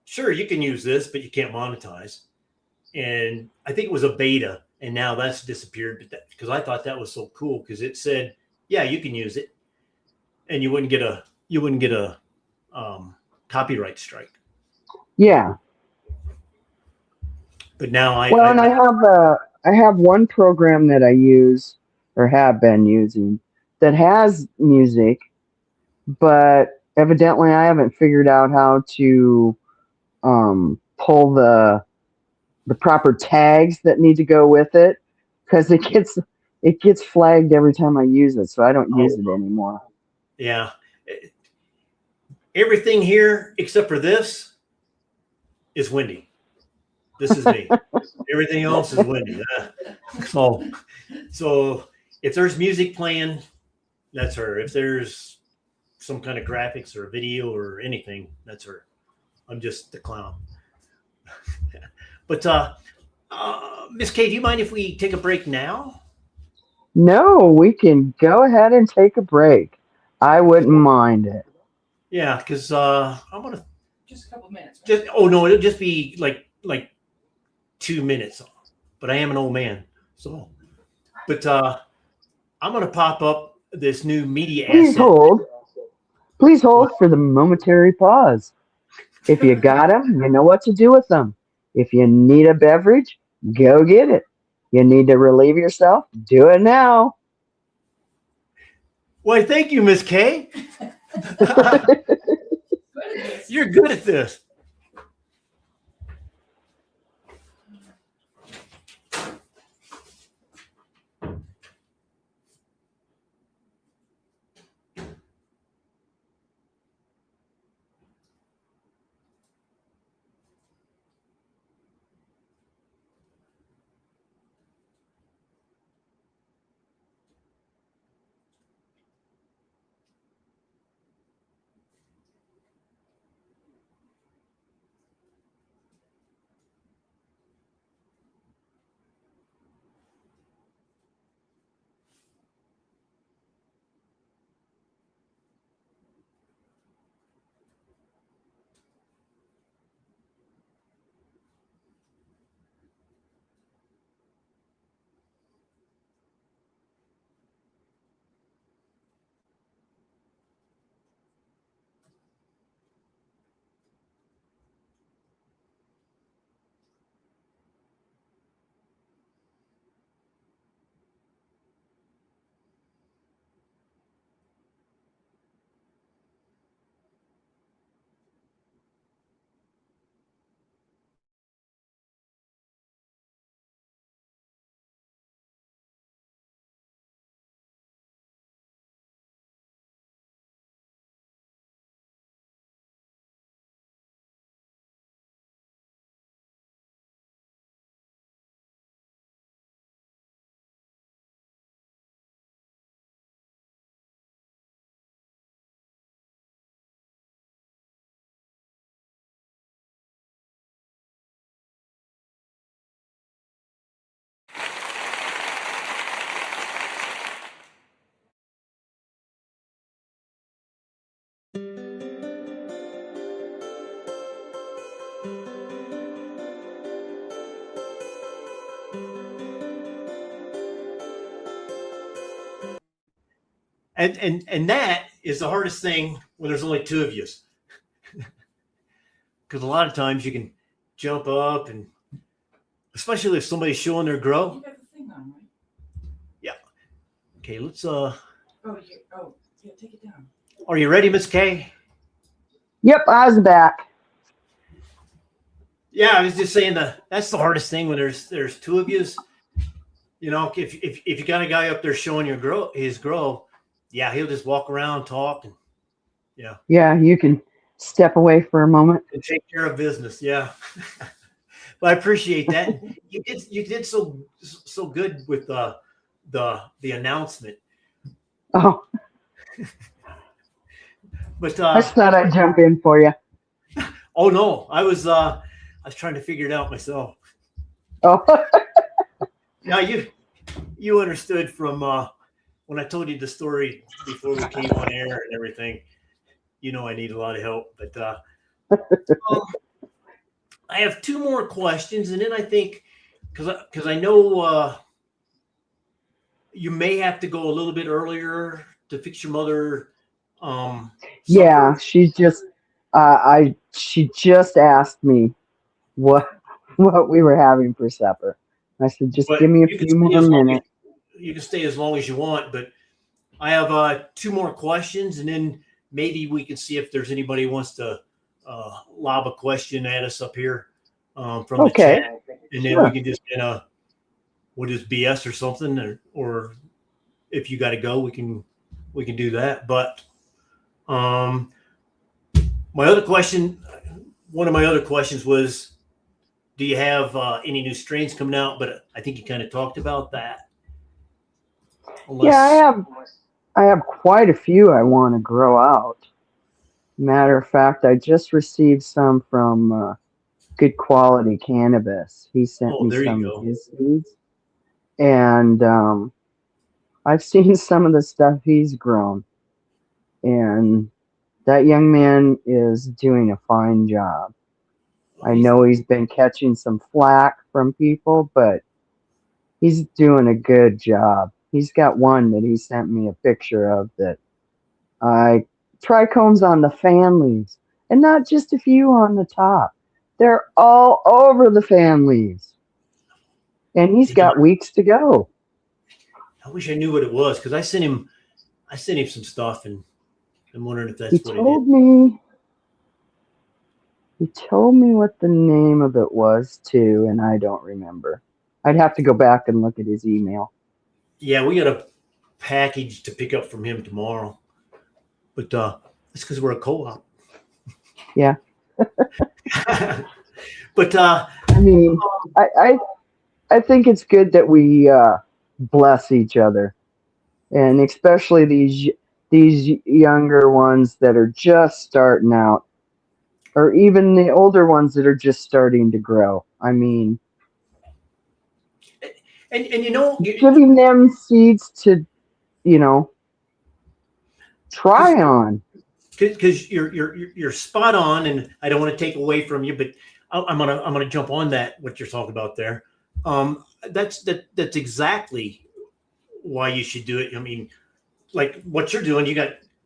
sure, you can use this, but you can't monetize. And I think it was a beta, and now that's disappeared. Because I thought that was so cool, because it said, yeah, you can use it, and you wouldn't get a copyright strike. Yeah. But now I have one program that I use or have been using that has music, but evidently I haven't figured out how to pull the proper tags that need to go with it, because it gets flagged every time I use it, so I don't use it anymore. Yeah. Everything here except for this is Wendy. This is me. Everything else is Wendy. So if there's music playing, that's her. If there's some kind of graphics or video or anything, that's her. I'm just the clown. But Miss Kay, do you mind if we take a break now? No, we can go ahead and take a break. I wouldn't mind it. Yeah, because I'm gonna Just a couple minutes. Right? it'll just be like 2 minutes. But I am an old man, so. But I'm gonna pop up this new media Please asset. Please hold for the momentary pause. If you got them, you know what to do with them. If you need a beverage, go get it. You need to relieve yourself, do it now. Why, thank you, Miss Kay. You're good at this. And that is the hardest thing when there's only two of you, because a lot of times you can jump up, and especially if somebody's showing their grow. You got the thing on, right? Yeah. Okay, let's Oh, yeah, take it down. are you ready, Miss Kay? Yep, I was back. Yeah, I was just saying that's the hardest thing when there's two of you. You know, if you got a guy up there showing his grow, yeah, he'll just walk around, talk, and yeah, Yeah, you can step away for a moment. and take care of business. Yeah. Well, I appreciate that. You did so good with the announcement. Oh, But I just thought I'd jump in for you. oh no, I was trying to figure it out myself. Oh, Now you understood from when I told you the story before we came on air and everything. You know I need a lot of help, but I have two more questions, and then I think because I know you may have to go a little bit earlier to fix your mother. yeah. Supper. She just asked me what we were having for supper. I said, just But give me a you can few stay more as long as minutes. you can stay as long as you want. But I have two more questions, and then maybe we can see if there's anybody who wants to lob a question at us up here from the Okay, chat, and then we sure. can just we'll just BS or something, or if you got to go, we can do that. But my other question, one of my other questions was, do you have any new strains coming out? But I think you kind of talked about that. Yeah, Unless, I have quite a few I want to grow out. Matter of fact, I just received some from Good Quality Cannabis. He sent oh, me there you some of go. his seeds, and I've seen some of the stuff he's grown, and that young man is doing a fine job. Oh, I know he's been catching some flack from people, but he's doing a good job. He's got one that he sent me a picture of that I trichomes on the fan leaves, and not just a few on the top. They're all over the fan leaves, and he's did you? got weeks to go. I wish I knew what it was because I sent him some stuff, and I'm wondering if He that's what it is. told me he told me what the name of it was too, and I don't remember. I'd have to go back and look at his email. Yeah, we got a package to pick up from him tomorrow, but it's because we're a co-op. Yeah, But I mean, I think it's good that we bless each other, and especially these younger ones that are just starting out, or even the older ones that are just starting to grow. I mean, and you know, giving them seeds to, you know, try on. because you're spot on, and I don't want to take away from you, but I'm gonna jump on that what you're talking about there. That's exactly why you should do it. I mean, like what you're doing,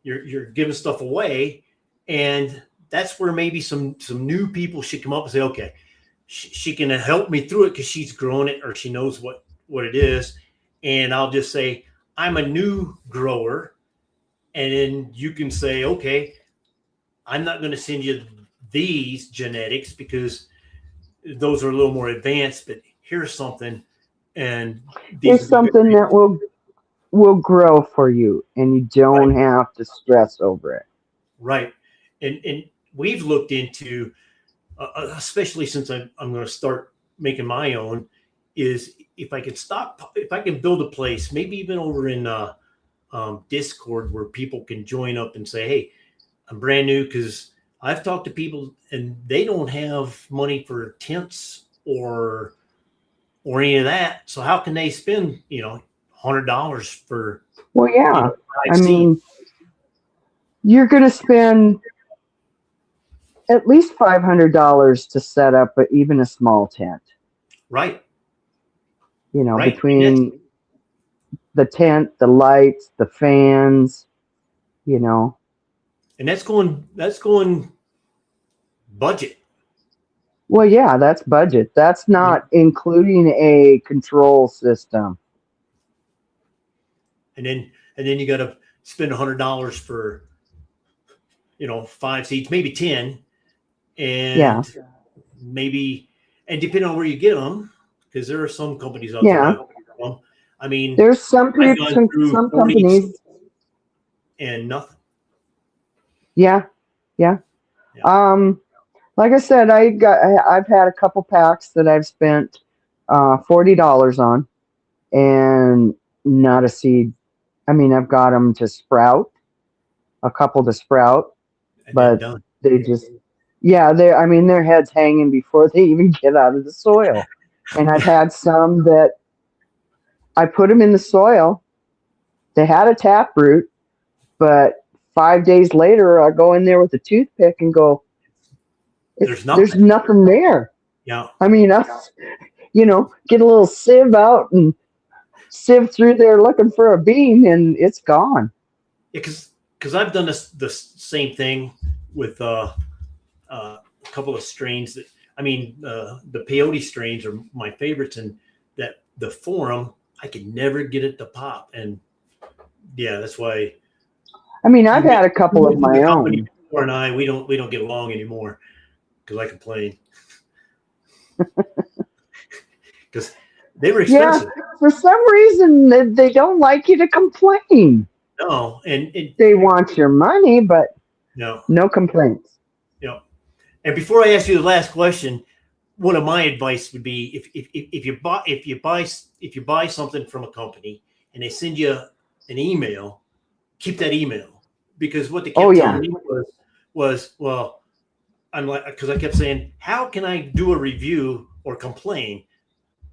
you're giving stuff away, and that's where maybe some new people should come up and say, okay, she can help me through it because she's grown it or she knows what it is, and I'll just say I'm a new grower, and then you can say, okay, I'm not going to send you these genetics because those are a little more advanced, but here's something, and these Here's would be good something for you. that will grow for you, and you Right, don't have to stress over it. right, and we've looked into, especially since I'm going to start making my own, is if I can build a place, maybe even over in Discord where people can join up and say, hey, I'm brand new, because I've talked to people and they don't have money for tents or any of that. So how can they spend, $100 for, Well, yeah, five I seeds? mean, you're going to spend at least $500 to set up even a small tent. Right. You know, Right. And that's between the tent, the lights, the fans, you know. And that's going budget. Well, yeah, that's budget. That's Yeah. not including a control system. And then you got to spend $100 for 5 seats, maybe 10, Yeah, and maybe and depending on where you get them, because there are some companies out there yeah. that them. I mean, There's some I've people, gone through some 40 companies. and nothing. Yeah, yeah. Yeah. Like I said, I've had a couple packs that I've spent $40 on, and not a seed. I mean, I've got them to sprout, a couple to sprout, And then but done. they just, yeah, I mean, their heads hanging before they even get out of the soil. And I've had some that I put them in the soil. They had a taproot, but 5 days later, I go in there with a toothpick and go, There's there's nothing. nothing there. Yeah. I mean, get a little sieve out and sieve through there looking for a bean, and it's gone. Yeah, because I've done the same thing with a couple of strains that the peyote strains are my favorites, and that the forum I could never get it to pop, and yeah, that's why. I mean, I've had a couple of my own. Or and I we don't get along anymore because I complain because they were expensive. Yeah, for some reason they don't like you to complain. No, and They want your money, but no, no complaints. And before I ask you the last question, one of my advice would be if you buy something from a company and they send you an email, keep that email, because what they kept telling me was well, I'm like, because I kept saying, how can I do a review or complain?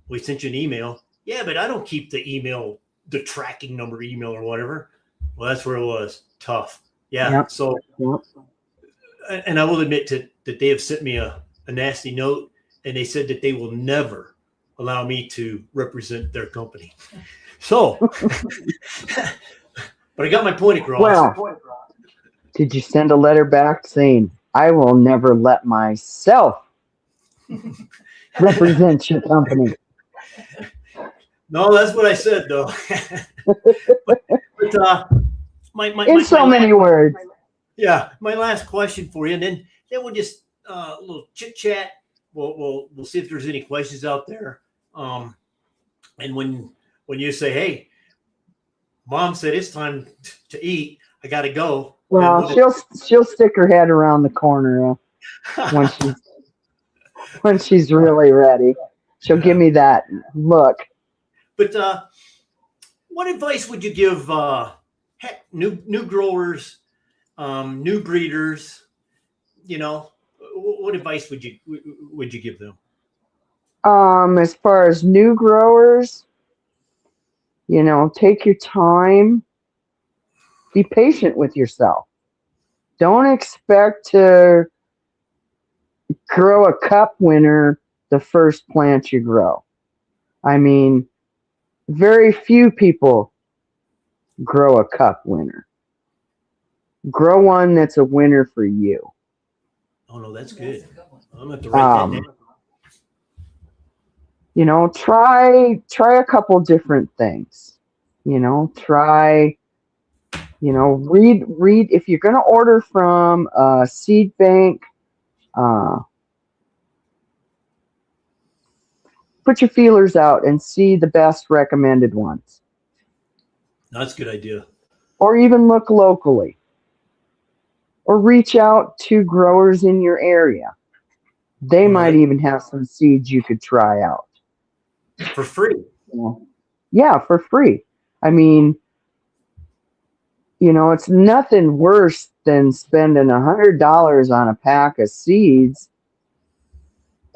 We sent you an email. Yeah, but I don't keep the email, the tracking number email or whatever. Well, that's where it was tough. Yeah. Yep. So, Yep. and I will admit that they have sent me a nasty note, and they said that they will never allow me to represent their company. So, but I got my point across. Well, did you send a letter back saying, I will never let myself represent your company? No, that's what I said, though. but In so many words. Yeah, my last question for you, and then we'll just a little chit chat. We'll see if there's any questions out there. And when you say, "Hey, Mom said it's time to eat. I got to go." Well, she'll stick her head around the corner when she's really ready. She'll give me that look. But what advice would you give? New growers, new breeders. What advice would you give them? As far as new growers, take your time. Be patient with yourself. Don't expect to grow a cup winner the first plant you grow. I mean, very few people grow a cup winner. Grow one that's a winner for you. Oh no, that's good. I'm going to write that down. Try a couple different things. Read if you're going to order from a seed bank, put your feelers out and see the best recommended ones. That's a good idea. Or even look locally. Or reach out to growers in your area. They might even have some seeds you could try out. For free. Yeah, for free. I mean, it's nothing worse than spending $100 on a pack of seeds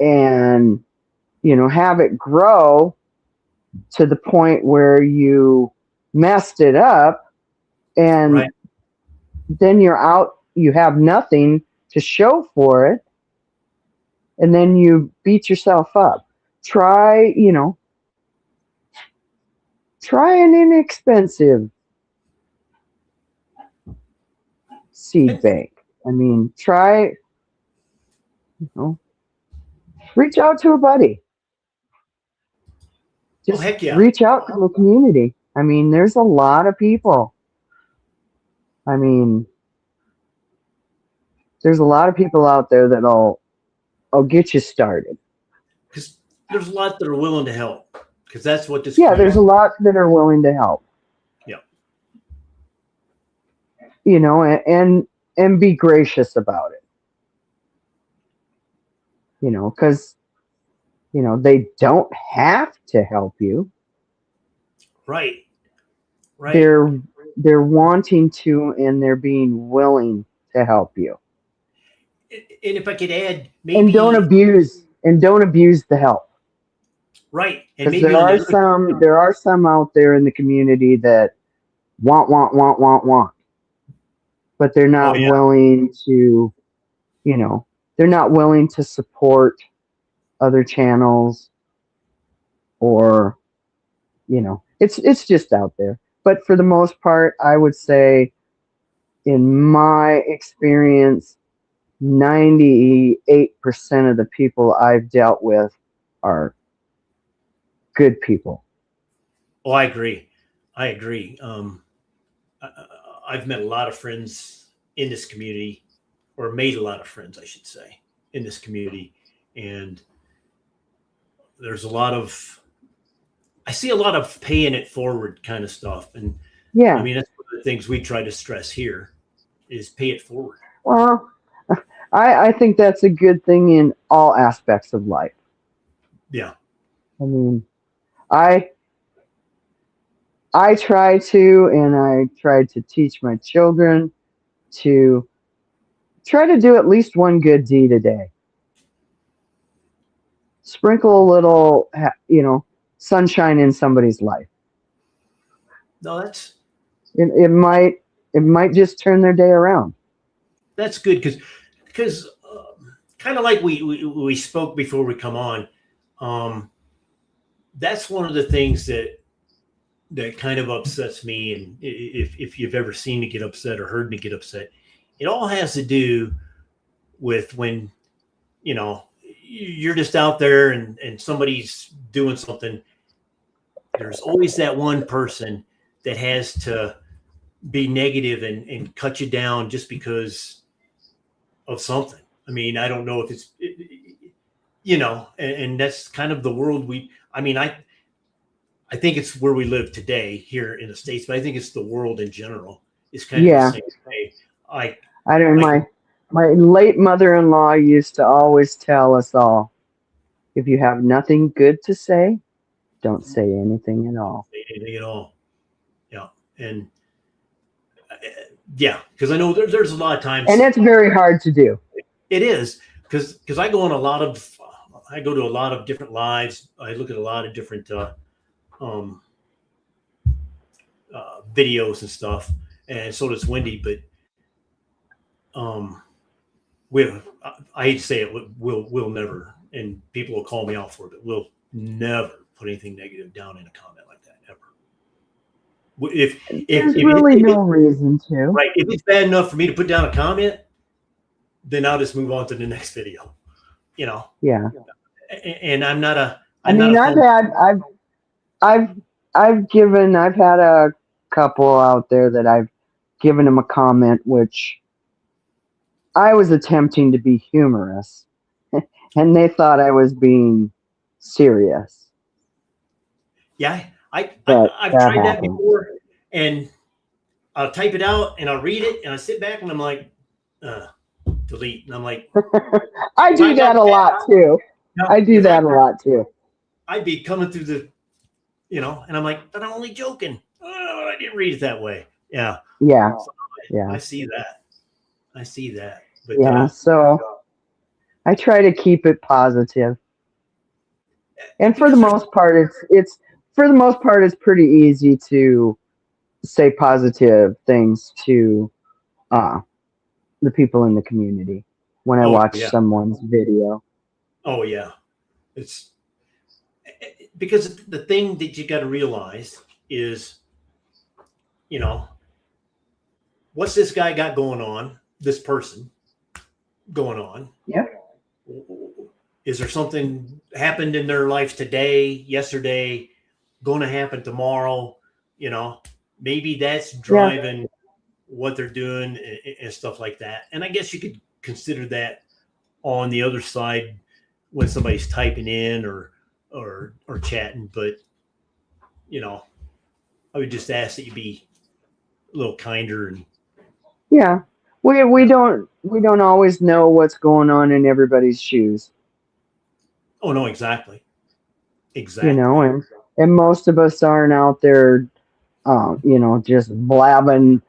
and, have it grow to the point where you messed it up and then you're out, you have nothing to show for it. And then you beat yourself up. Try try an inexpensive seed bank. I mean, try, you know, reach out to a buddy. Oh, Just heck yeah. reach out to the community. I mean, there's a lot of people. I mean, there's a lot of people out there that'll I'll get you started. Because there's a lot that are willing to help. Because that's what this Yeah, there's community. a lot that are willing to help. Yeah. You know, and be gracious about it. You know, because they don't have to help you. Right. Right. They're wanting to, and they're being willing to help you. And if I could add, And don't maybe. abuse the help. Right. And Because maybe another. there are some out there in the community that want, but they're Oh, not yeah. willing to, they're not willing to support other channels, or it's just out there. But for the most part, I would say, in my experience, 98% of the people I've dealt with are good people. Oh, I agree. I agree. I've met a lot of friends in this community, or made a lot of friends, I should say, in this community. And there's a lot of, I see a lot of paying it forward kind of stuff. And Yeah. I mean, that's one of the things we try to stress here is pay it forward. Well, I think that's a good thing in all aspects of life. Yeah. I mean, I try to, and I try to teach my children to try to do at least one good deed a day. Sprinkle a little, sunshine in somebody's life. No, that's It might just turn their day around. good because kind of like we spoke before we come on. That's one of the things that kind of upsets me. And if you've ever seen me get upset or heard me get upset, it all has to do with when you're just out there and somebody's doing something. There's always that one person that has to be negative and cut you down just because of something. I mean, I don't know if it's and that's kind of the world I think it's where we live today here in the States, but I think it's the world in general. It's kind of Yeah. the same way. I don't. My late mother-in-law used to always tell us all, if you have nothing good to say, don't say anything at all. Anything at all. Yeah. And yeah, because I know there's a lot of times. And it's very hard to do. It is because I go to a lot of different lives. I look at a lot of different videos and stuff, and so does Wendy. But I hate to say it, we'll never, and people will call me out for it, but we'll never put anything negative down in a comment like that ever. There's really no reason to. Right. If it's bad enough for me to put down a comment, then I'll just move on to the next video. Yeah. And I'm not a. I've had a couple out there that I've given them a comment which I was attempting to be humorous, and they thought I was being serious. Yeah, I've But tried that that happens. before, and I'll type it out and I'll read it and I sit back and I'm like, delete, and I'm like, I do that a lot too. I do that a lot too. I'd be coming through the, and I'm like, but I'm only joking. Oh, I didn't read it that way. Yeah. Yeah. So Yeah. I see that. But Yeah. So I try to keep it positive. And for the most part, it's pretty easy to say positive things to the people in the community when I watch someone's video. Oh yeah, it's because the thing that you got to realize is, what's this guy got going on? This person going on? Yeah. Is there something happened in their life today, yesterday, going to happen tomorrow? Maybe that's driving what they're doing and stuff like that. And I guess you could consider that on the other side when somebody's typing in or chatting. But I would just ask that you be a little kinder. And we don't always know what's going on in everybody's shoes. oh no, exactly. And most of us aren't out there, just blabbing,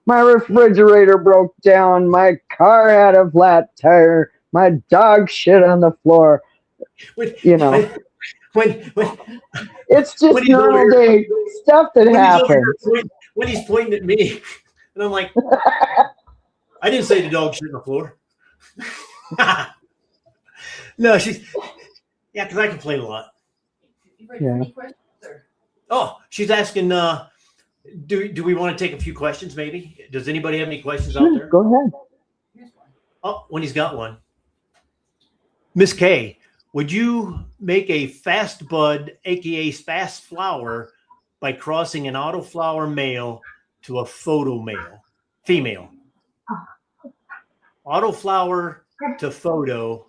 my refrigerator broke down, my car had a flat tire, my dog shit on the floor. When It's just normal day stuff that happens. When he's pointing at me, and I'm like, I didn't say the dog shit on the floor. No, because I complain a lot. Any questions, or? Oh, she's asking, do we want to take a few questions maybe? Does anybody have any questions out there? Go ahead. Here's one. Oh, when he's got one. Miss K, would you make a fast bud, aka fast flower, by crossing an autoflower male to a photo male, female? Autoflower to photo.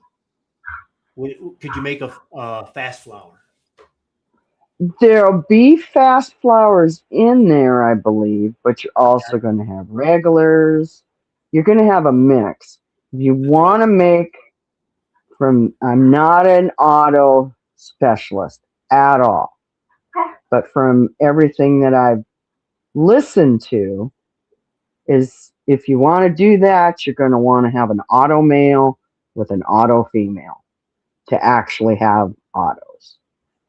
Could you make a fast flower? There'll be fast flowers in there, I believe, but you're also going to have regulars. You're going to have a mix. If you want to make I'm not an auto specialist at all, but from everything that I've listened to, is if you want to do that, you're going to want to have an auto male with an auto female to actually have autos.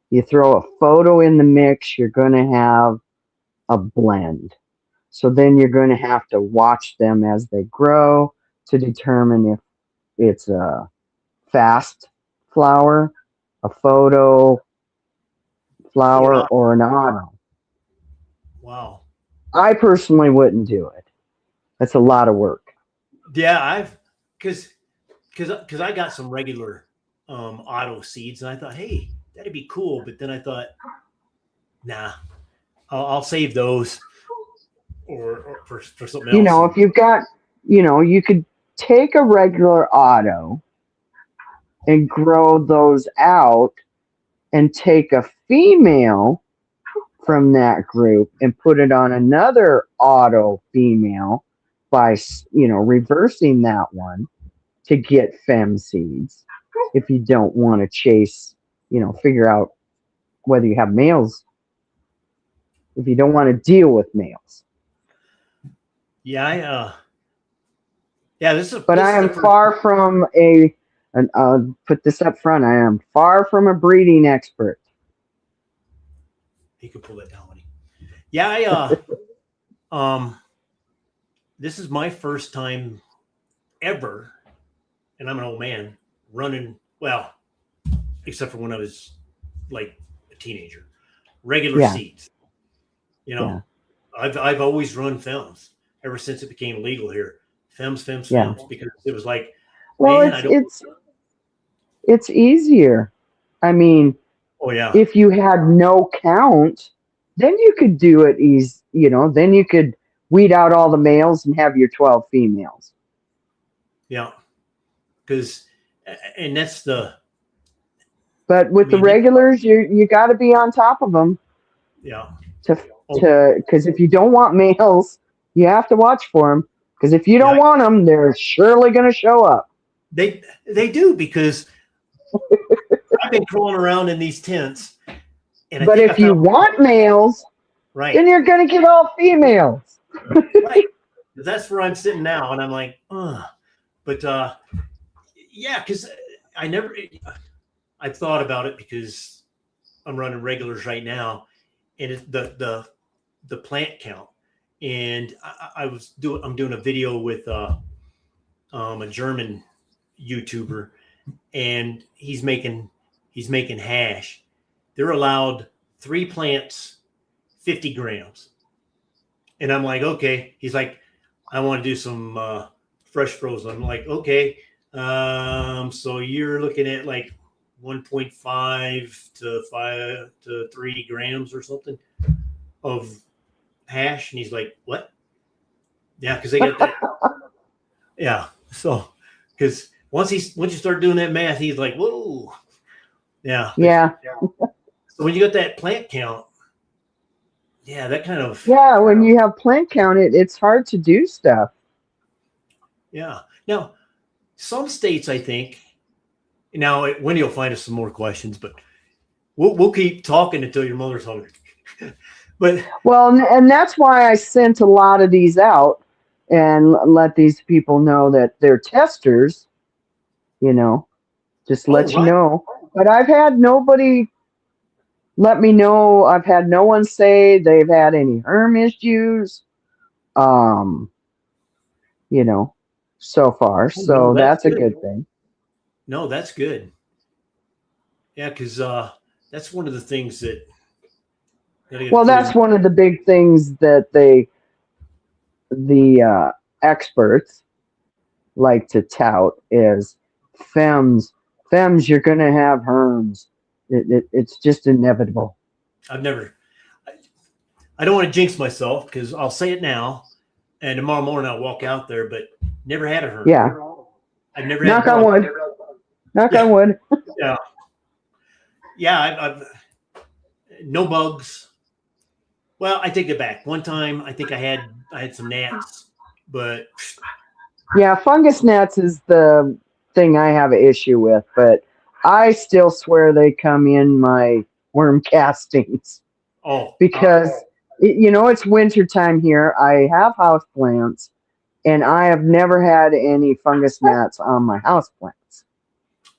You throw a photo in the mix, you're going to have a blend. So then you're going to have to watch them as they grow to determine if it's a fast flower, a photo flower, or an auto. Wow. I personally wouldn't do it. That's a lot of work. Yeah, because I got some regular auto seeds, and I thought, hey, that'd be cool. But then I thought, nah, I'll save those or for something else. If you've got, you could take a regular auto and grow those out and take a female from that group and put it on another auto female by, reversing that one to get fem seeds. If you don't want to chase, figure out whether you have males, if you don't want to deal with males. Yeah, But I am far from and I'll put this up front, I am far from a breeding expert. You can pull that down, buddy. Yeah, this is my first time ever, and I'm an old man, running, well, except for when I was like a teenager, regular seeds. I've always run films ever since it became legal here. Films, because it was like, it's easier. I mean, if you had no count, then you could do it easy. Then you could weed out all the males and have your 12 females. Yeah, and that's the. But with the regulars, you got to be on top of them. Yeah. Because if you don't want males, you have to watch for them. Because if you don't want them, they're surely going to show up. They do, because I've been crawling around in these tents. But if you want males, then you're going to get all females. Right. That's where I'm sitting now, and I'm like, ugh. But because I've thought about it because I'm running regulars right now, and the plant count, and I'm doing a video with a German YouTuber, and he's making hash. They're allowed 3 plants, 50 grams. And I'm like, okay. He's like, I want to do some fresh frozen. I'm like, okay. So you're looking at like 1.5 to 5 to 3 grams or something of hash. And he's like, what? Yeah, because they got that. Yeah. So, because once you start doing that math, he's like, whoa. Yeah. Yeah. So when you got that plant count, yeah, that kind of. Yeah. When you have plant count, it's hard to do stuff. Yeah. Now, some states, I think. Now, Wendy will find us some more questions, but we'll keep talking until your mother's hungry. But well, and that's why I sent a lot of these out and let these people know that they're testers. You know, just let you right. know. But I've had nobody let me know. I've had no one say they've had any herm issues. You know, so far. So that's a good thing. No, that's good. Yeah, because that's one of the things that. Well, that's one of the big things that the experts like to tout is fems. Fems, you're going to have herms. It's just inevitable. I don't want to jinx myself because I'll say it now, and tomorrow morning I'll walk out there, but never had a herm. Yeah. I've never Knock had on wood. Knock on wood. Yeah. Yeah, I've no bugs. Well, I take it back. One time, I think I had some gnats, but yeah, fungus gnats is the thing I have an issue with, but I still swear they come in my worm castings. Oh, because it's winter time here. I have house plants, and I have never had any fungus gnats on my house plants.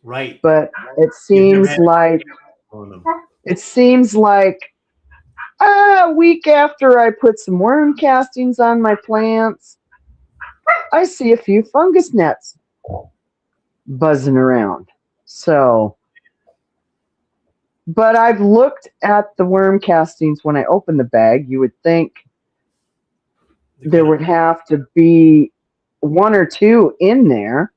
Right. But it seems like a week after I put some worm castings on my plants, I see a few fungus gnats buzzing around. So, but I've looked at the worm castings when I open the bag. You would think there would have to be 1 or 2 in there.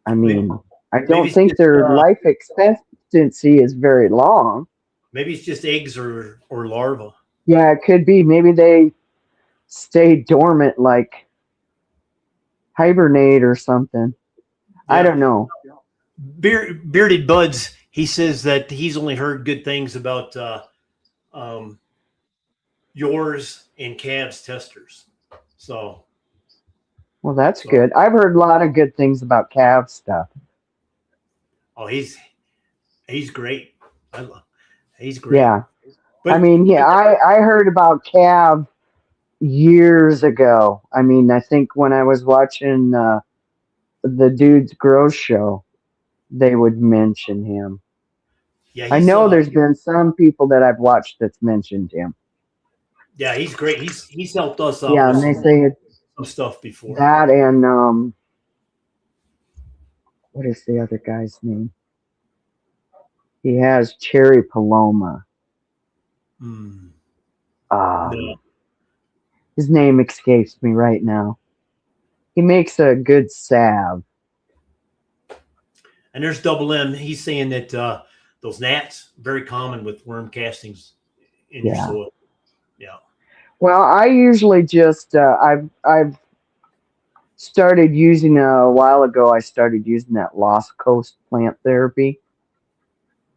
I mean, I don't think their life expectancy is very long. Maybe it's just eggs or larvae. Yeah, it could be. Maybe they stay dormant, like hibernate or something. Yeah. I don't know. Bearded Buds, he says that he's only heard good things about yours and Cav's testers. So. Well, that's good. I've heard a lot of good things about Cav stuff. Oh, he's great. He's great. Yeah. But, I mean, yeah, I heard about Cav years ago. I mean, I think when I was watching the Dude's Grow Show, they would mention him. Yeah, I know there's been some people that I've watched that's mentioned him. Yeah, he's great. He's helped us out. Yeah, and they say some stuff before that, and what is the other guy's name? He has Cherry Paloma. His name escapes me right now. He makes a good salve. And there's Double M. He's saying that those gnats very common with worm castings in your soil. Yeah. Well, I usually just I've started using a while ago. I started using that Lost Coast plant therapy,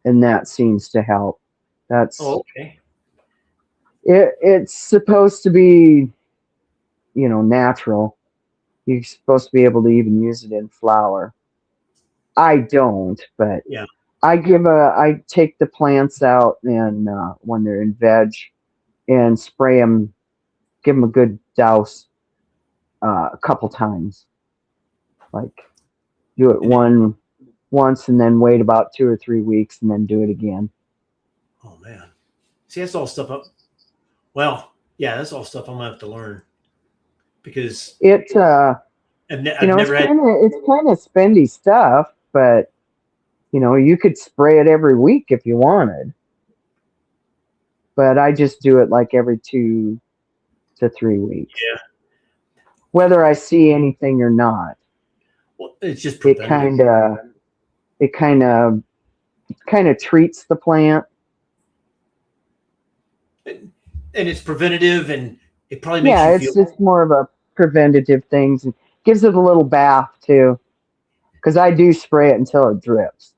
and that seems to help. That's okay. It's supposed to be, natural. You're supposed to be able to even use it in flour. I don't, but yeah. I take the plants out and when they're in veg and spray them, give them a good douse a couple times. Like do it once and then wait about 2 or 3 weeks and then do it again. Oh man. See, that's all stuff up. Well, yeah, that's all stuff I'm gonna have to learn because it's kind of spendy stuff, but you could spray it every week if you wanted. but I just do it like every 2 to 3 weeks. Yeah. Whether I see anything or not, Well, it's just it preventative. kind of treats the plant. And it's preventative, and it probably makes Yeah, you it's feel. just more of a preventative things. And gives it a little bath too, because I do spray it until it drips,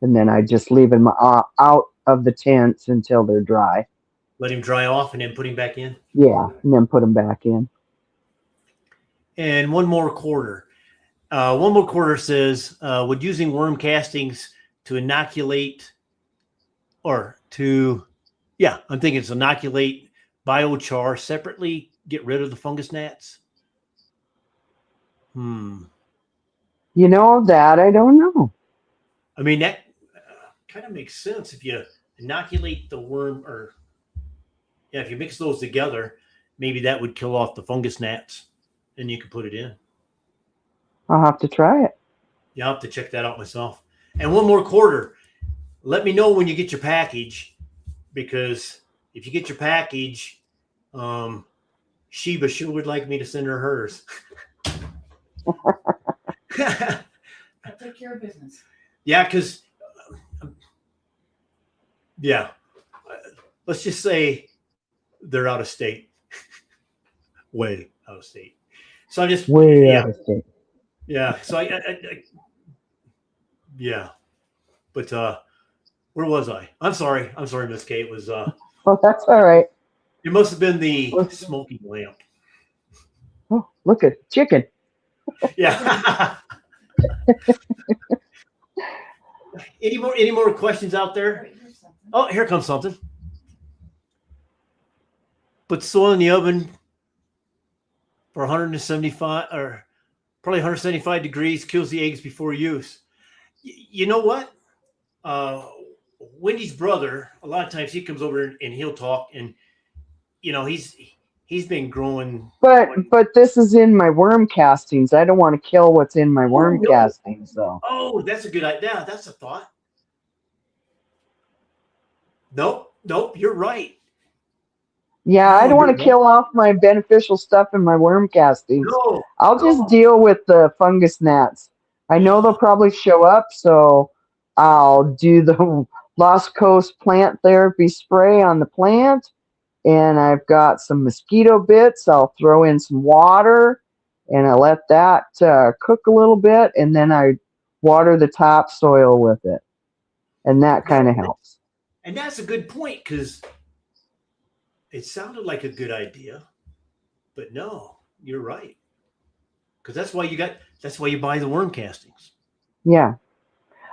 and then I just leave them out of the tents until they're dry. Let him dry off and then put him back in. Yeah, and then put them back in. And one more quarter. One more quarter says, would using worm castings to inoculate or to, yeah, I'm thinking it's inoculate biochar separately, get rid of the fungus gnats? You know that I don't know. I mean, that kind of makes sense if you inoculate the worm, or yeah, if you mix those together, maybe that would kill off the fungus gnats, and you can put it in. I'll have to try it. Yeah, I'll have to check that out myself. And one more quarter. Let me know when you get your package, because if you get your package, Sheba sure would like me to send her hers. I'll take care of business. Yeah, because yeah, let's just say they're out of state, way out of state. So I just Way out of state. yeah. So I yeah, but where was I? I'm sorry, Miss Kate. It was Oh, that's all right. it must have been the smoking lamp. Oh, look at chicken. Yeah. Any more questions out there? Right, here's something. Oh, here comes something. Put soil in the oven for 175 or probably 175 degrees, kills the eggs before use. You know what? Wendy's brother, a lot of times he comes over and he'll talk, and you know, he's been growing. But this is in my worm castings. I don't want to kill what's in my worm no. castings, though. Oh, that's a good idea. That's a thought. Nope, you're right. Yeah, No, I don't want you're to right. kill off my beneficial stuff in my worm castings. No, I'll just deal with the fungus gnats. I know they'll probably show up, so I'll do the Lost Coast plant therapy spray on the plant, and I've got some mosquito bits. I'll throw in some water, and I let that cook a little bit, and then I water the topsoil with it, and that kind of helps. and that's a good point, because it sounded like a good idea, but no, you're right. Because that's why you buy the worm castings. Yeah.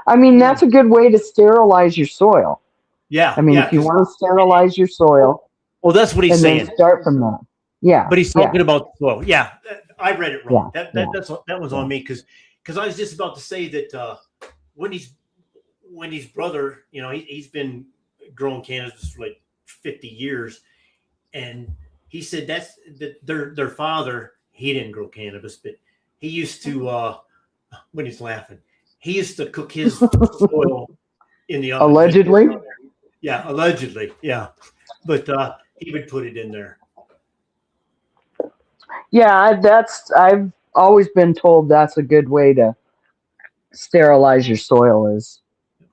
I mean, that's a good way to sterilize your soil. Yeah. I mean, if you want to sterilize your soil, well, that's what he's and saying. then start from that. Yeah. But he's talking about soil. Yeah, I read it wrong. Yeah, That was on me, because I was just about to say that Wendy's brother, you know, he's been growing cannabis for like 50 years, and he said that their father, he didn't grow cannabis, but he used to when he's laughing, he used to cook his soil in the oven. Allegedly. Yeah, allegedly. Yeah, but he would put it in there. Yeah, I've always been told that's a good way to sterilize your soil is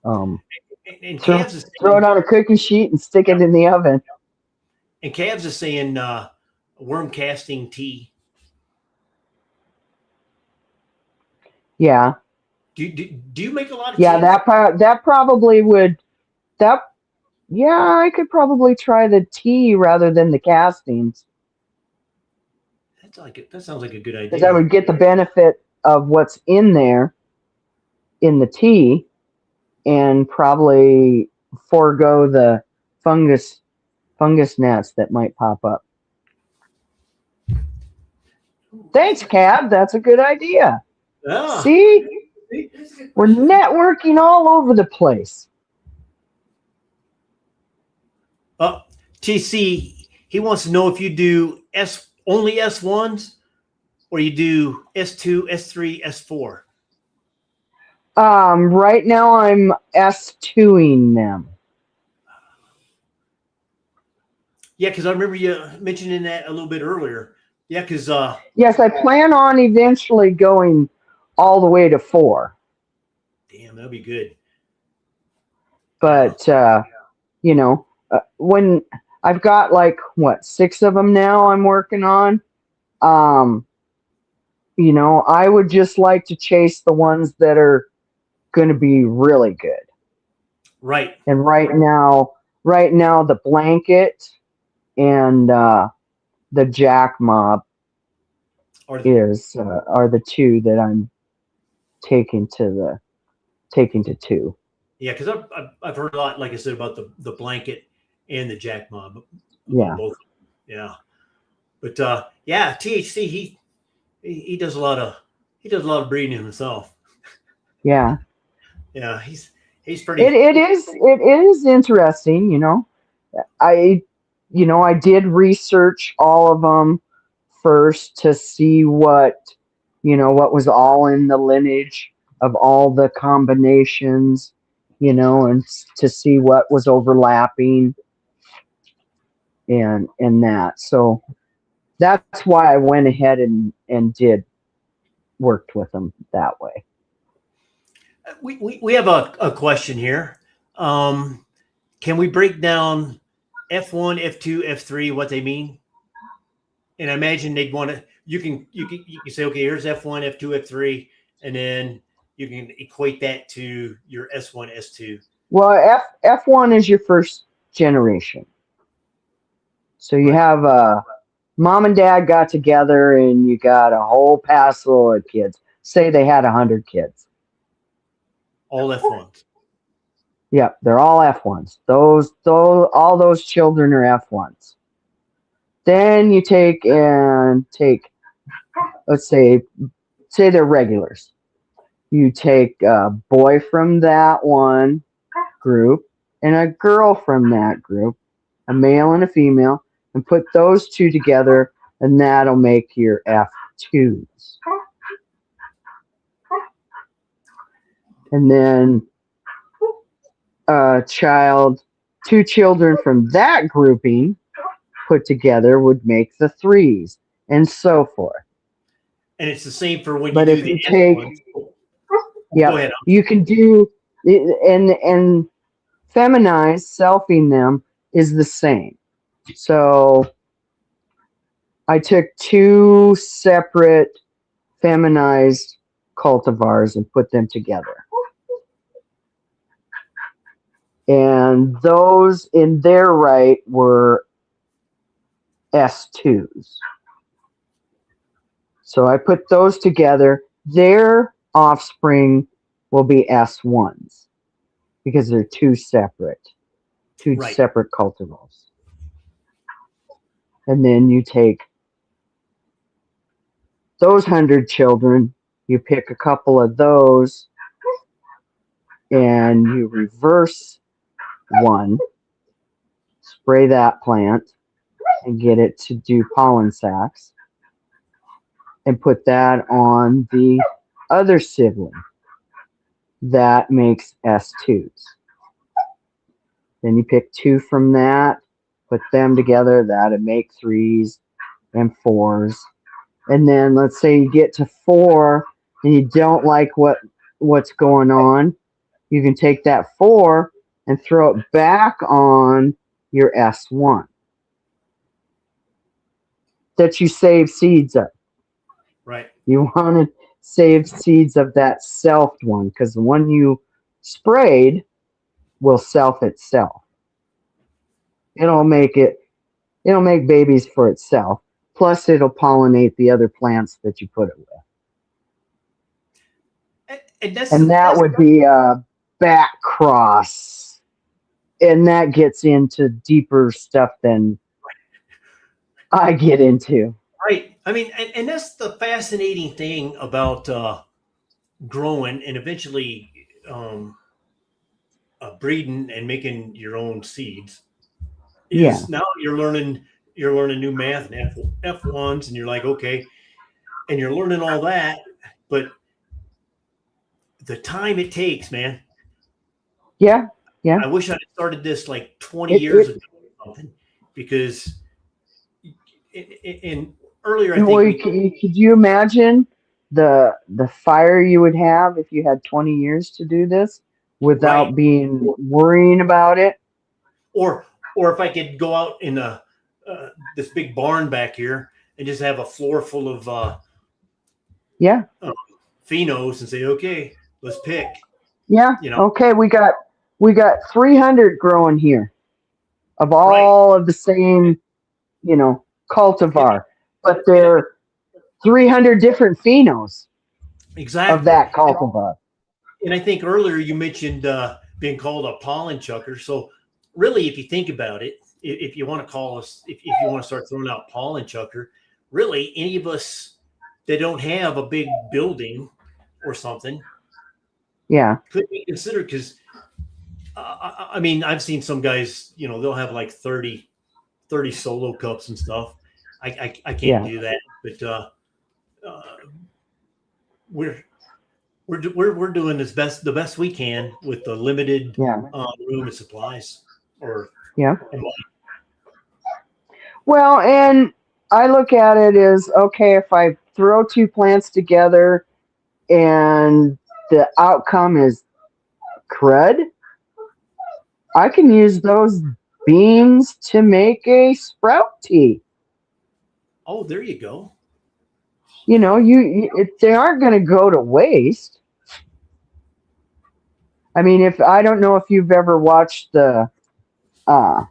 And throw Cavs is it saying, on a cookie sheet and stick it in the oven. and Cavs is saying worm casting tea. Yeah. Do you make a lot of Yeah, tea? that probably would I could probably try the tea rather than the castings, That sounds like a good because I idea. would get the benefit of what's in there in the tea and probably forego the fungus gnats that might pop up. Thanks, Cab. That's a good idea. Yeah. See? Here's a good We're question. networking all over the place. TC, he wants to know if you do only S1s or you do S2, S3, S4. Right now I'm S2ing them. Yeah, because I remember you mentioning that a little bit earlier. Yeah, because Yes, I plan on eventually going all the way to 4, damn, that'd be good. Yeah, but when I've got like what 6 of them now I'm working on. Um, I would just like to chase the ones that are going to be really good. right. And right now, the blanket and the jack mob Or are the two that I'm taking taking to 2. yeah, because I've heard a lot, like I said, about the blanket and the jack mob, about Yeah, both. Yeah, but yeah, THC he does a lot of breeding himself. yeah. Yeah, he's It pretty. it is interesting. I I did research all of them first to see what was all in the lineage of all the combinations, and to see what was overlapping and that. So that's why I went ahead and did worked with them that way. We have a question here. Um, can we break down F1, F2, F3, what they mean? And I imagine they'd want to. You can say, okay, here's F1, F2, F3, and then you can equate that to your S1, S2. Well, F1 is your first generation. So you Right. have mom and dad got together and you got a whole passel of kids. Say they had 100 kids. All F1s. Yep, they're all F1s. All those children are F1s. Then you take, let's say they're regulars. You take a boy from that one group and a girl from that group, a male and a female, and put those two together, and that'll make your F2s. And then two children from that grouping put together would make the 3s, and so forth. And it's the same for when you But do if the you take, S1s. Go yep, ahead. you can do, and feminized, selfing them is the same. So I took 2 separate feminized cultivars and put them together. And those in their right were S2s. So I put those together. Their offspring will be S1s because they're two Right. separate cultivars. And then you take those 100 children, you pick a couple of those, and you reverse one, spray that plant, and get it to do pollen sacs, and put that on the other sibling. That makes S2s. Then you pick 2 from that, put them together, that'd make 3s and 4s. And then let's say you get to 4 and you don't like what's going on, you can take that 4 and throw it back on your S1 that you save seeds of. Right. You want to save seeds of that selfed one because the one you sprayed will self itself. It'll make babies for itself. Plus, it'll pollinate the other plants that you put it with. And And that would be a back cross. And that gets into deeper stuff than I get into. right. I mean, and that's the fascinating thing about growing and eventually breeding and making your own seeds Yeah. is now you're learning new math and F1s and you're like, okay, and you're learning all that, but the time it takes, man. Yeah. Yeah. I wish I had started this like 20 It, years it ago or something because in earlier, I Well, think could you imagine the fire you would have if you had 20 years to do this right. without being worrying about it? Or if I could go out in this big barn back here and just have a floor full of Yeah. phenos and say, okay, let's pick. Yeah. You know, Okay, we got 300 growing here of right? all of the same, And, cultivar, but and they're 300 different phenos of exactly. that cultivar. And I think earlier you mentioned being called a pollen chucker. So really, if you think about it, if you want to call us, if you want to start throwing out pollen chucker, really any of us that don't have a big building or something Yeah. could be considered, because I mean, I've seen some guys, they'll have like 30 solo cups and stuff. I can't Yeah. do that, but uh, we're we're doing the best we can with the limited Yeah. room and supplies. Or Yeah. Well, and I look at it as okay, if I throw two plants together and the outcome is crud, I can use those beans to make a sprout tea. oh, there you go. They aren't going to go to waste. I mean, if I don't know if you've ever watched the uh,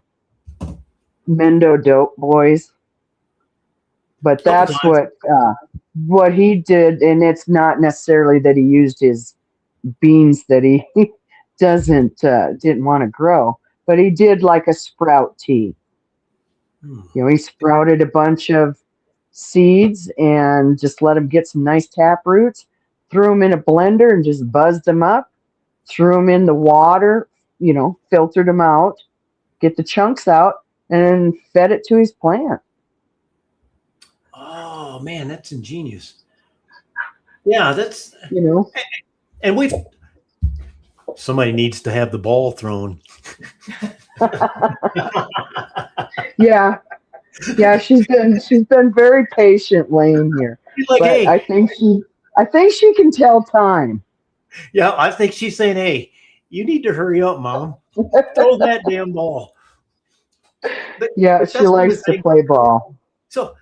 Mendo Dope Boys, but Couple that's times. what he did, and it's not necessarily that he used his beans that he didn't want to grow, but he did like a sprout tea. Hmm. He sprouted a bunch of seeds and just let them get some nice tap roots, threw them in a blender and just buzzed them up, threw them in the water, filtered them out, get the chunks out, and then fed it to his plant. Oh man, that's ingenious. Yeah, that's You know, and somebody needs to have the ball thrown. yeah, yeah. She's been very patient laying here, He's like, but hey, I think she can tell time. yeah, I think she's saying, hey, you need to hurry up, Mom. Throw that damn ball. But, Yeah, but she that's one of likes the to things. play ball. So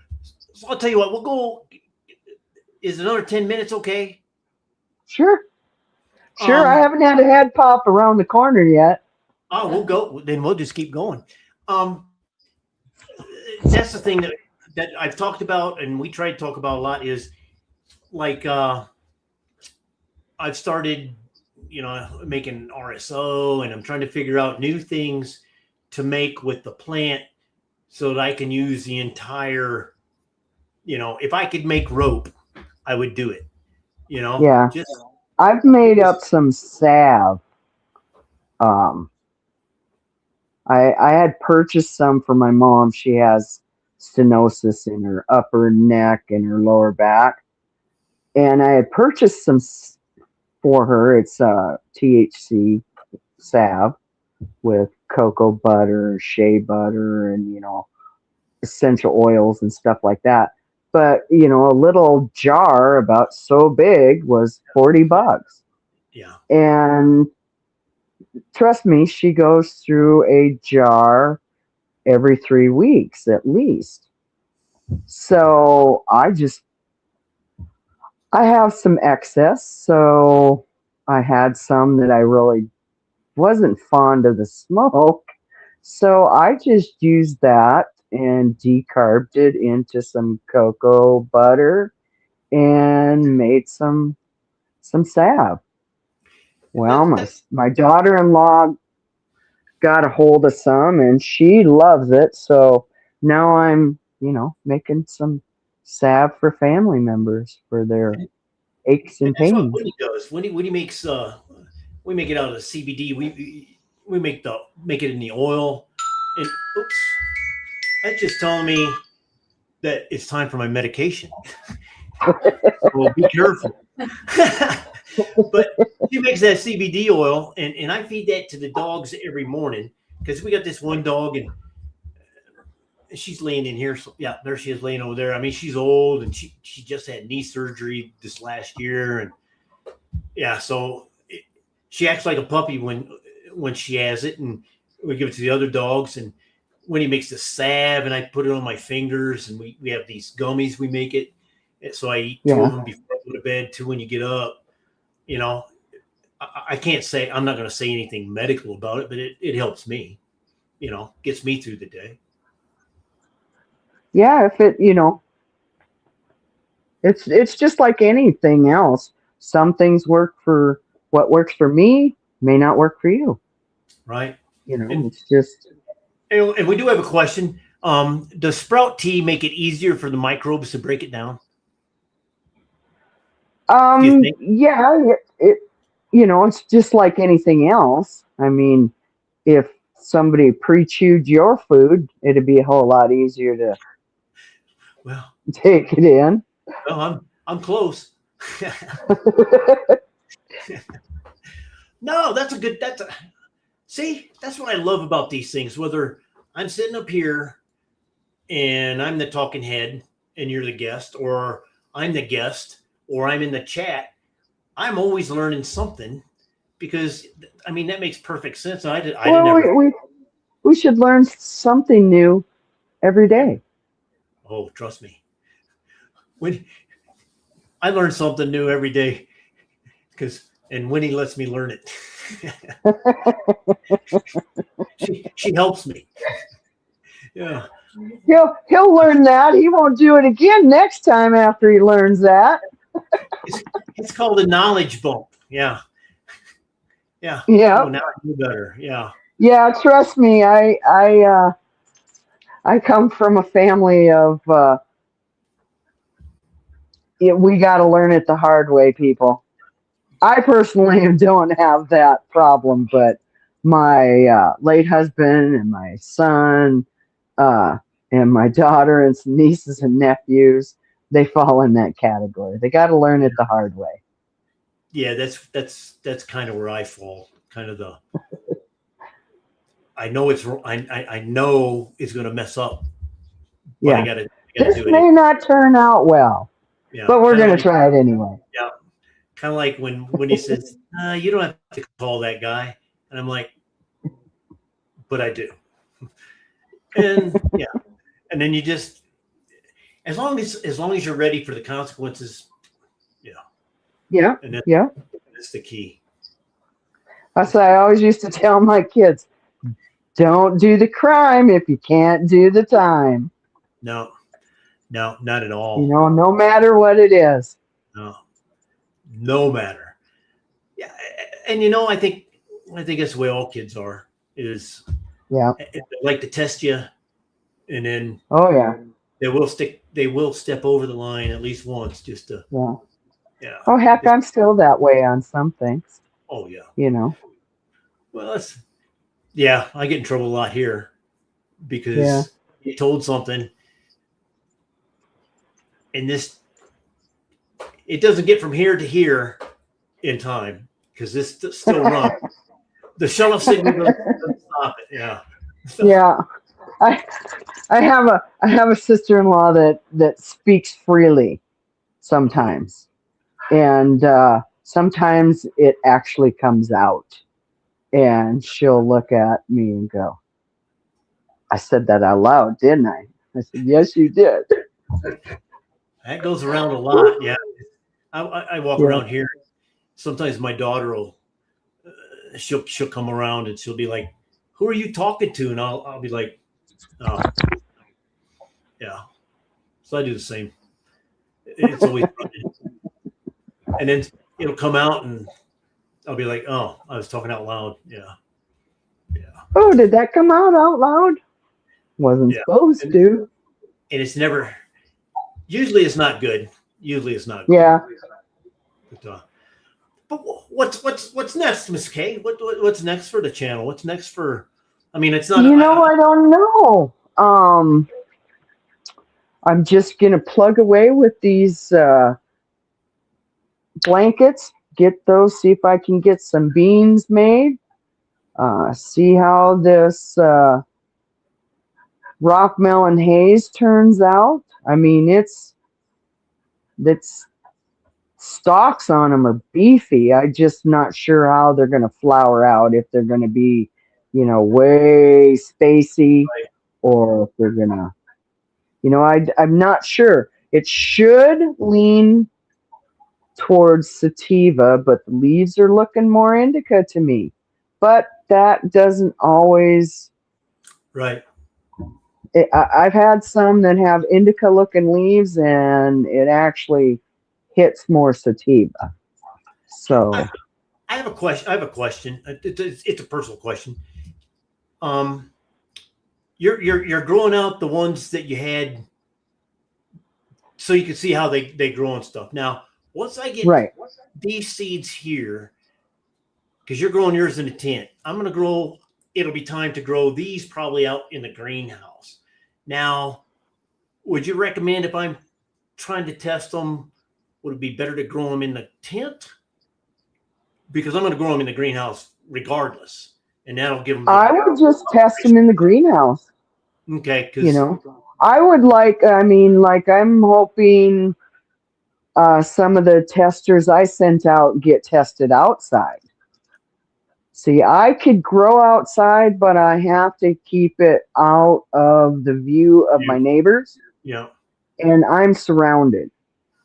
I'll tell you what, we'll go. Is another 10 minutes okay? Sure, sure. I haven't had a head pop around the corner yet. Oh, we'll go. Then we'll just keep going. Um, that's the thing that I've talked about, and we try to talk about a lot, is like I've started, making RSO, and I'm trying to figure out new things to make with the plant so that I can use the entire. If I could make rope, I would do it. Yeah, Just I've made up some salve. Um, I had purchased some for my mom. She has stenosis in her upper neck and her lower back, and I had purchased some for her. It's THC salve with cocoa butter, shea butter, and essential oils and stuff like that. But a little jar about so big was $40, yeah. and trust me, she goes through a jar every 3 weeks at least. So I have some excess. So I had some that I really wasn't fond of the smoke. So I just used that and decarbed it into some cocoa butter and made some salve. Well, my daughter-in-law got a hold of some and she loves it. So now I'm, making some salve for family members for their aches And and that's what pains. Winnie does. Winnie makes we make it out of the CBD. We make it in the oil. And oops, that's just telling me that it's time for my medication. So be careful. But she makes that CBD oil, and I feed that to the dogs every morning, because we got this one dog, and she's laying in here. So, yeah, there she is laying over there. I mean, she's old and she just had knee surgery this last year, and yeah, so she acts like a puppy when she has it, and we give it to the other dogs. And when he makes the salve, and I put it on my fingers, and we have these gummies we make it. So I eat two Yeah. of them before I go to bed, two when you get up. You know, I can't say I'm not going to say anything medical about it, but it helps me. You know, gets me through the day. Yeah, if it, it's just like anything else. Some things work for what works for me may not work for you. Right. You know, And it's just and we do have a question. Does sprout tea make it easier for the microbes to break it down? Do you think? yeah, it's just like anything else. I mean, if somebody pre-chewed your food, it'd be a whole lot easier to Well, take it in. well, I'm close. No, that's a good. See, that's what I love about these things. Whether I'm sitting up here and I'm the talking head and you're the guest, or I'm the guest, or I'm in the chat, I'm always learning something because I mean that makes perfect sense. I didn't Well, ever. we should learn something new every day. Oh, trust me. When I learn something new every day, because and Winnie lets me learn it. She helps me. Yeah, He'll learn that. He won't do it again next time after he learns that. it's it's called a knowledge bump. Yeah, yeah. Oh, Yep. now I know better. Yeah. Yeah, trust me. I come from a family of we got to learn it the hard way, people. I personally don't have that problem, but my late husband and my son uh, and my daughter and some nieces and nephews, they fall in that category. They got to learn it the hard way. Yeah, that's kind of where I fall. Kind of the I know I know it's going to mess up, but Yeah. I gotta This do it. may not turn out well, Yeah, but we're going to try it anyway. yeah, kind of like when he says you don't have to call that guy, and I'm like, but I do, and yeah, and then you just as long as you're ready for the consequences, yeah, Yeah. and Yeah. that's the key. That's what I always used to tell my kids. Don't do the crime if you can't do the time. No, no, not at all. No matter what it is. No, no matter. Yeah, and I think that's the way all kids are. Is Yeah. if they like to test you, and then Oh, yeah. they will step over the line at least once just to Yeah. yeah. Oh, heck, Just, I'm still that way on some things, oh yeah. you know. Well, that's yeah. I get in trouble a lot here Yeah. because you told something, and this it doesn't get from here to here in time because this still runs. The shuttle signal doesn't stop it. Yeah. So, Yeah. I I have a sister-in-law that speaks freely sometimes. And sometimes it actually comes out. And she'll look at me and go, I said that out loud, didn't I? I said, yes, you did. that goes around a lot. Yeah. I walk Yeah. around here. Sometimes my daughter will she'll come around and she'll be like, "Who are you talking to?" And I'll be like, "Oh, yeah." So I do the same. It's always running. And then it'll come out and I'll be like, "Oh, I was talking out loud." Yeah, yeah, Oh, did that come out loud? Wasn't yeah. supposed And, to. and it's never. Usually, it's not good. Usually, it's not good. Yeah. But what's next, Miss K? What's next for the channel? What's next for? I mean, it's not. I don't know. I'm just gonna plug away with these blankets, get those, see if I can get some beans made. See how this rock melon haze turns out. I mean, it's stalks on them are beefy. I just not sure how they're going to flower out. If they're going to be, way spacey, or if they're going to, I'm not sure. It should lean towards sativa, but the leaves are looking more indica to me. But that doesn't always. Right. I've had some that have indica looking leaves, and it actually hits more sativa. So I have a question. It's a personal question. You're growing out the ones that you had, so you can see how they grow and stuff. Now, once I get right. these seeds here, because you're growing yours in a tent, I'm going to grow. It'll be time to grow these probably out in the greenhouse. Now, would you recommend, if I'm trying to test them, would it be better to grow them in the tent? Because I'm going to grow them in the greenhouse regardless, and that'll give them. I would just test them in the greenhouse. Okay, I would like. I mean, like I'm hoping some of the testers I sent out get tested outside. See, I could grow outside, but I have to keep it out of the view of my neighbors. Yeah. And I'm surrounded.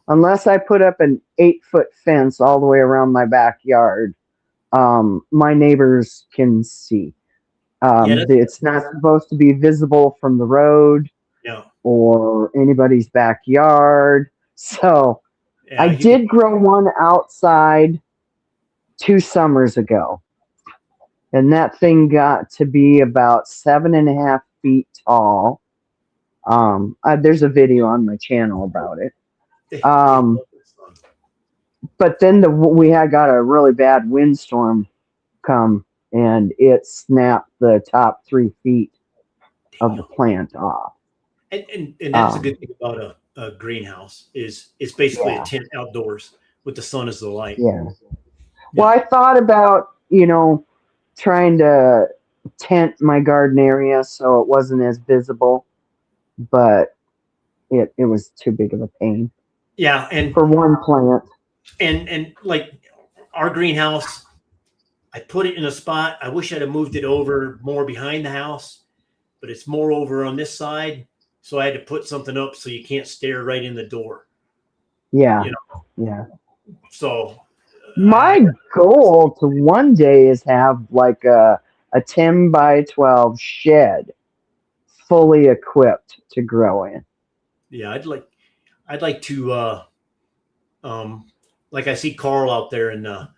Unless I put up an 8-foot fence all the way around my backyard, my neighbors can see. It's not supposed to be visible from the road or anybody's backyard. So I did grow one outside 2 summers ago. And that thing got to be about 7.5 feet tall. There's a video on my channel about it. But then we had got a really bad windstorm come, and it snapped the top 3 feet of the plant off. And that's a good thing about a greenhouse is it's basically a tent outdoors with the sun as the light. Yeah. Well, I thought about, trying to tent my garden area so it wasn't as visible, but it was too big of a pain. Yeah, and for one plant. And like our greenhouse, I put it in a spot. I wish I'd have moved it over more behind the house, but it's more over on this side. So I had to put something up so you can't stare right in the door. Yeah. Yeah. So my goal to one day is have like a 10 by 12 shed fully equipped to grow in. Yeah, I'd like to like I see Carl out there in the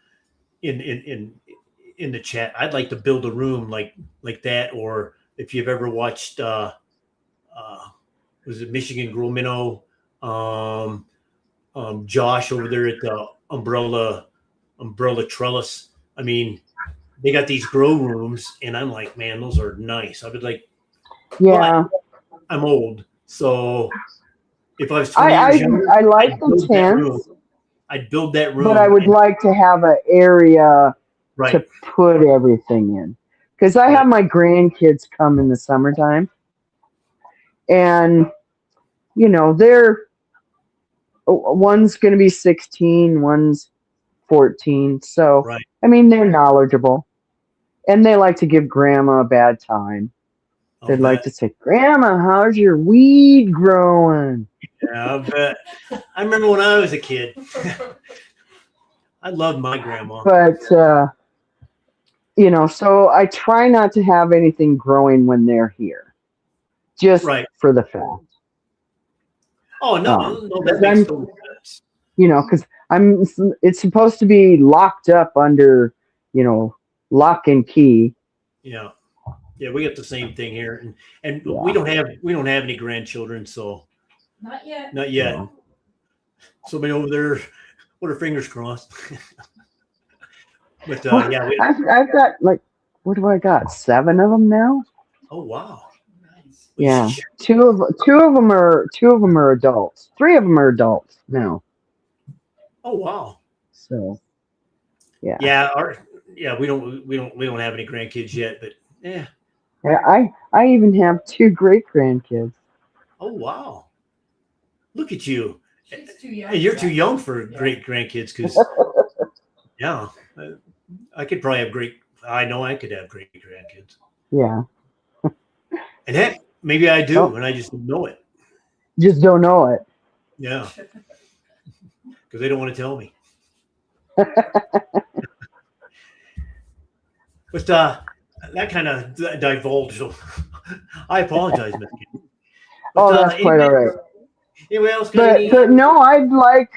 chat. I'd like to build a room like that, or if you've ever watched was it Michigan Grow Minnow, Josh over there at the umbrella trellis. I mean, they got these grow rooms, and I'm like, man, those are nice. I would like. Yeah. I'm old, so if I was I like the tents. I'd build that room, but I would like to have an area to put everything in, because I have my grandkids come in the summertime, and they're one's going to be 16, one's 14, so I mean they're knowledgeable, and they like to give grandma a bad time. They'd like to say, "Grandma, how's your weed growing?" Yeah, I bet. I remember when I was a kid. I loved my grandma. But so I try not to have anything growing when they're here, just for the fact. Oh no, that makes total sense. Because it's supposed to be locked up under, lock and key. Yeah. Yeah, we got the same thing here, and we don't have any grandchildren, so not yet. No. Somebody over there with her fingers crossed. But yeah, I've got what do I got? 7 of them now. Oh wow! Nice. Yeah, two of them are adults. 3 of them are adults now. Oh wow! So yeah, we don't have any grandkids yet, but yeah. Yeah, I even have two great grandkids. Oh wow! Look at you. She's too young. And you're for too that. young for Yeah. great grandkids because yeah, I could probably have great. I know I could have great grandkids, Yeah. and heck, maybe I do, Oh, and I just don't know it. just don't know it. Yeah, because they don't want to tell me. But that kind of divulged. So I apologize, Miss Kim. But Oh, that's quite all right. anybody else got But any? no, I'd like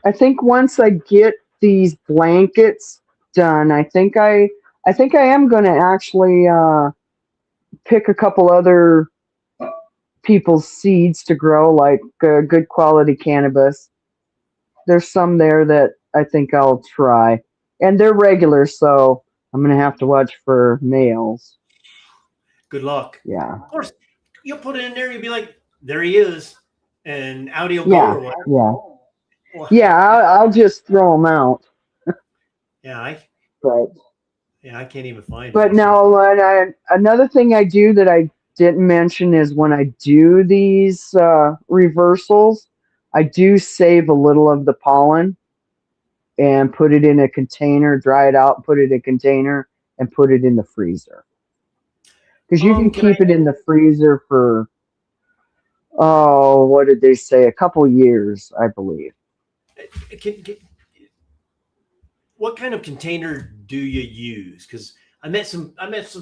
I think once I get these blankets done, I think I am going to actually pick a couple other people's seeds to grow, like good quality cannabis. There's some there that I think I'll try, and they're regular, so I'm going to have to watch for males. Good luck. Yeah, Of course, you'll put it in there. You'll be like, there he is, and out he'll go yeah, or what? yeah, Well, yeah. I'll just throw them out, yeah, but I can't even find But any. So now, another thing I do that I didn't mention is when I do these reversals, I do save a little of the pollen and put it in a container, dry it out, put it in a container, and put it in the freezer. Because you can can I? keep it in the freezer for, oh, what did they say? A couple years, I believe. Can, what kind of container do you use? Because I met some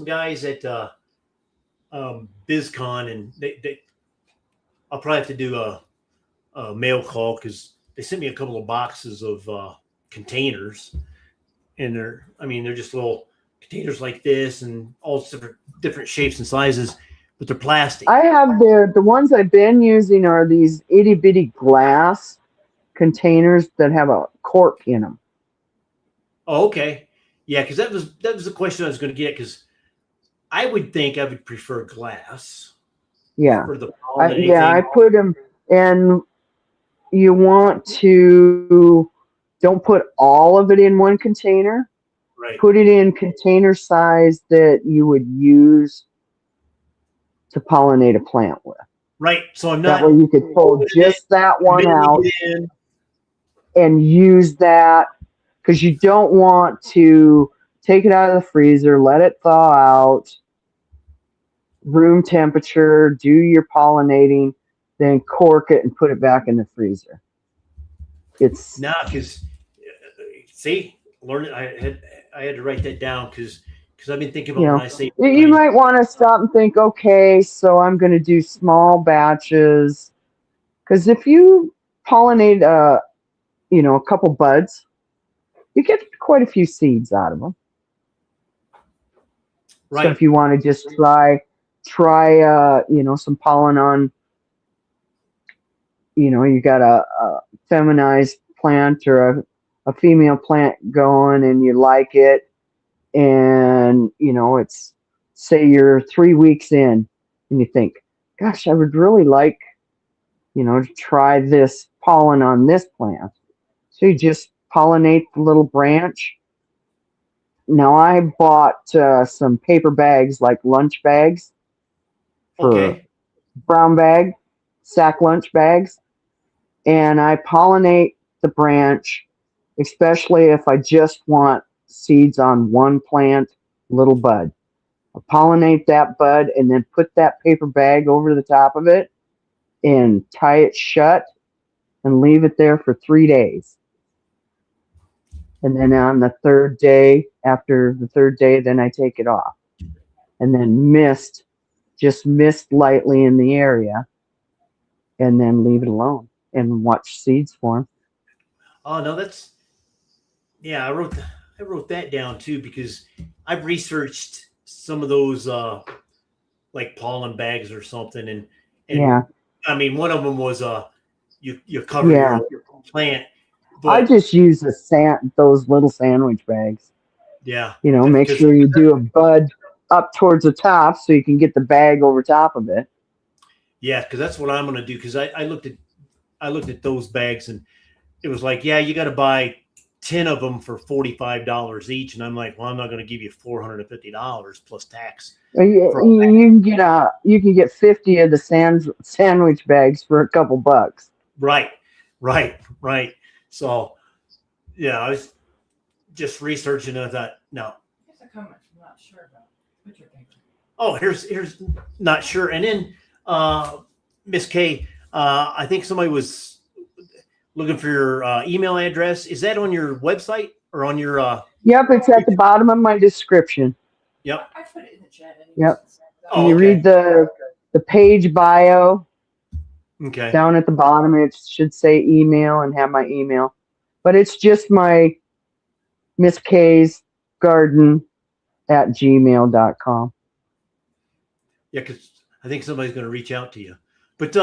guys at BizCon, and they I'll probably have to do a mail call because they sent me a couple of boxes of containers, and they're just little containers like this, and all different shapes and sizes, but they're plastic. I have the ones I've been using are these itty bitty glass containers that have a cork in them. Oh, okay, yeah, because that was the question I was going to get because I would think I would prefer glass Yeah. for the pollen and Yeah, I anything. put them, and you want to don't put all of it in one container. Right, Put it in container size that you would use to pollinate a plant with. right. So I'm That not way you could pull opening it, just that one mailing out it in. and use that because you don't want to take it out of the freezer, let it thaw out, room temperature, do your pollinating, then cork it and put it back in the freezer. It's Nah, because see, learn it. I had to write that down because I've been thinking you about when know, I say you mine. might want to stop and think, okay, so I'm going to do small batches. Because if you pollinate, a couple buds, you get quite a few seeds out of them. So Right. if you want to just try, some pollen on, you got a feminized plant or a female plant going and you like it, and it's say you're 3 weeks in and you think, gosh, I would really like to try this pollen on this plant. So you just pollinate the little branch. Now I bought some paper bags, like lunch bags, for Okay. brown bag sack lunch bags, and I pollinate the branch, especially if I just want seeds on one plant, little bud. I pollinate that bud and then put that paper bag over the top of it and tie it shut and leave it there for 3 days. And then on the third day, after the third day, then I take it off. And then just mist lightly in the area and then leave it alone and watch seeds form. Oh no, that's yeah. I wrote that down too because I've researched some of those like pollen bags or something, and Yeah, I mean one of them was you cover yeah. your plant, I but just use those little sandwich bags. yeah, Make because sure you do a bud up towards the top so you can get the bag over top of it. yeah, because that's what I'm gonna do because I looked at those bags and it was like, yeah, you got to buy 10 of them for $45 each, and I'm like, well, I'm not going to give you $450 plus tax. You can get 50 of the sandwich bags for a couple bucks. Right. So, yeah, I was just researching, and I thought, no. Here's a comment. I'm not sure about butcher paper. Oh, here's not sure. And then Miss Kay, I think somebody was looking for your email address. Is that on your website or on your? Yep, it's at the bottom of my description. Yep. I put it in the chat. Anyways. Yep. Oh, You okay. read the page bio. Okay. Down at the bottom, it should say email and have my email. But it's just my MsKaysGarden at gmail.com. Yeah, because I think somebody's going to reach out to you. But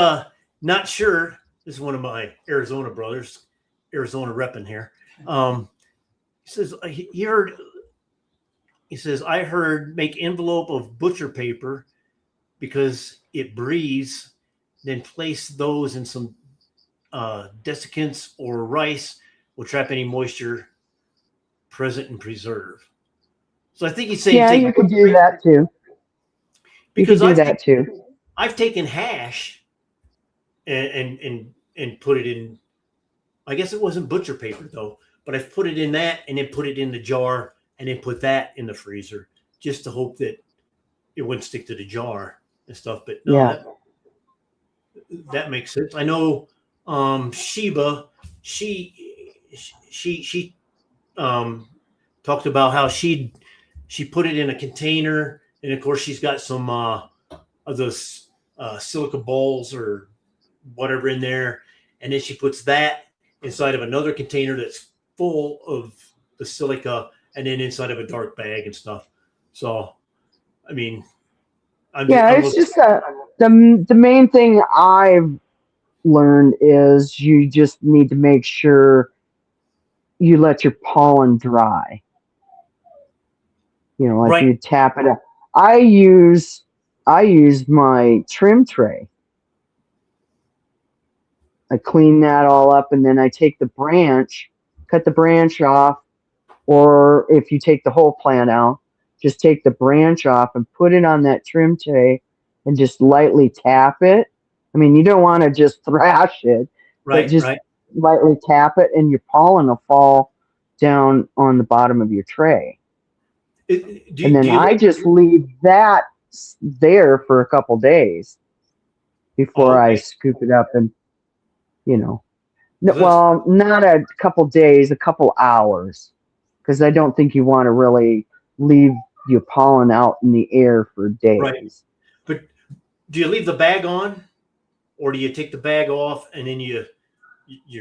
not sure. This is one of my Arizona brothers, Arizona repping here. He says, I heard make envelope of butcher paper because it breathes, then place those in some desiccants or rice will trap any moisture present and preserve. So I think he's saying you could do that too. Because you could do that too. I've taken hash and put it in. I guess it wasn't butcher paper though, but I've put it in that and then put it in the jar and then put that in the freezer just to hope that it wouldn't stick to the jar and stuff. But no, Yeah. that makes sense. I know Sheba, she talked about how she put it in a container, and of course she's got some of those silica balls or whatever in there, and then she puts that inside of another container that's full of the silica, and then inside of a dark bag and stuff. So, I mean, it's just the main thing I've learned is you just need to make sure you let your pollen dry. You know, like you tap it up. I use my trim tray. I clean that all up, and then I take the branch, cut the branch off, or if you take the whole plant out, just take the branch off and put it on that trim tray and just lightly tap it. I mean, you don't want to just thrash it, but just lightly tap it, and your pollen will fall down on the bottom of your tray. I just leave that there for a couple days before I scoop it up and, not a couple days, a couple hours, because I don't think you want to really leave your pollen out in the air for days. Right. But do you leave the bag on, or do you take the bag off and then you're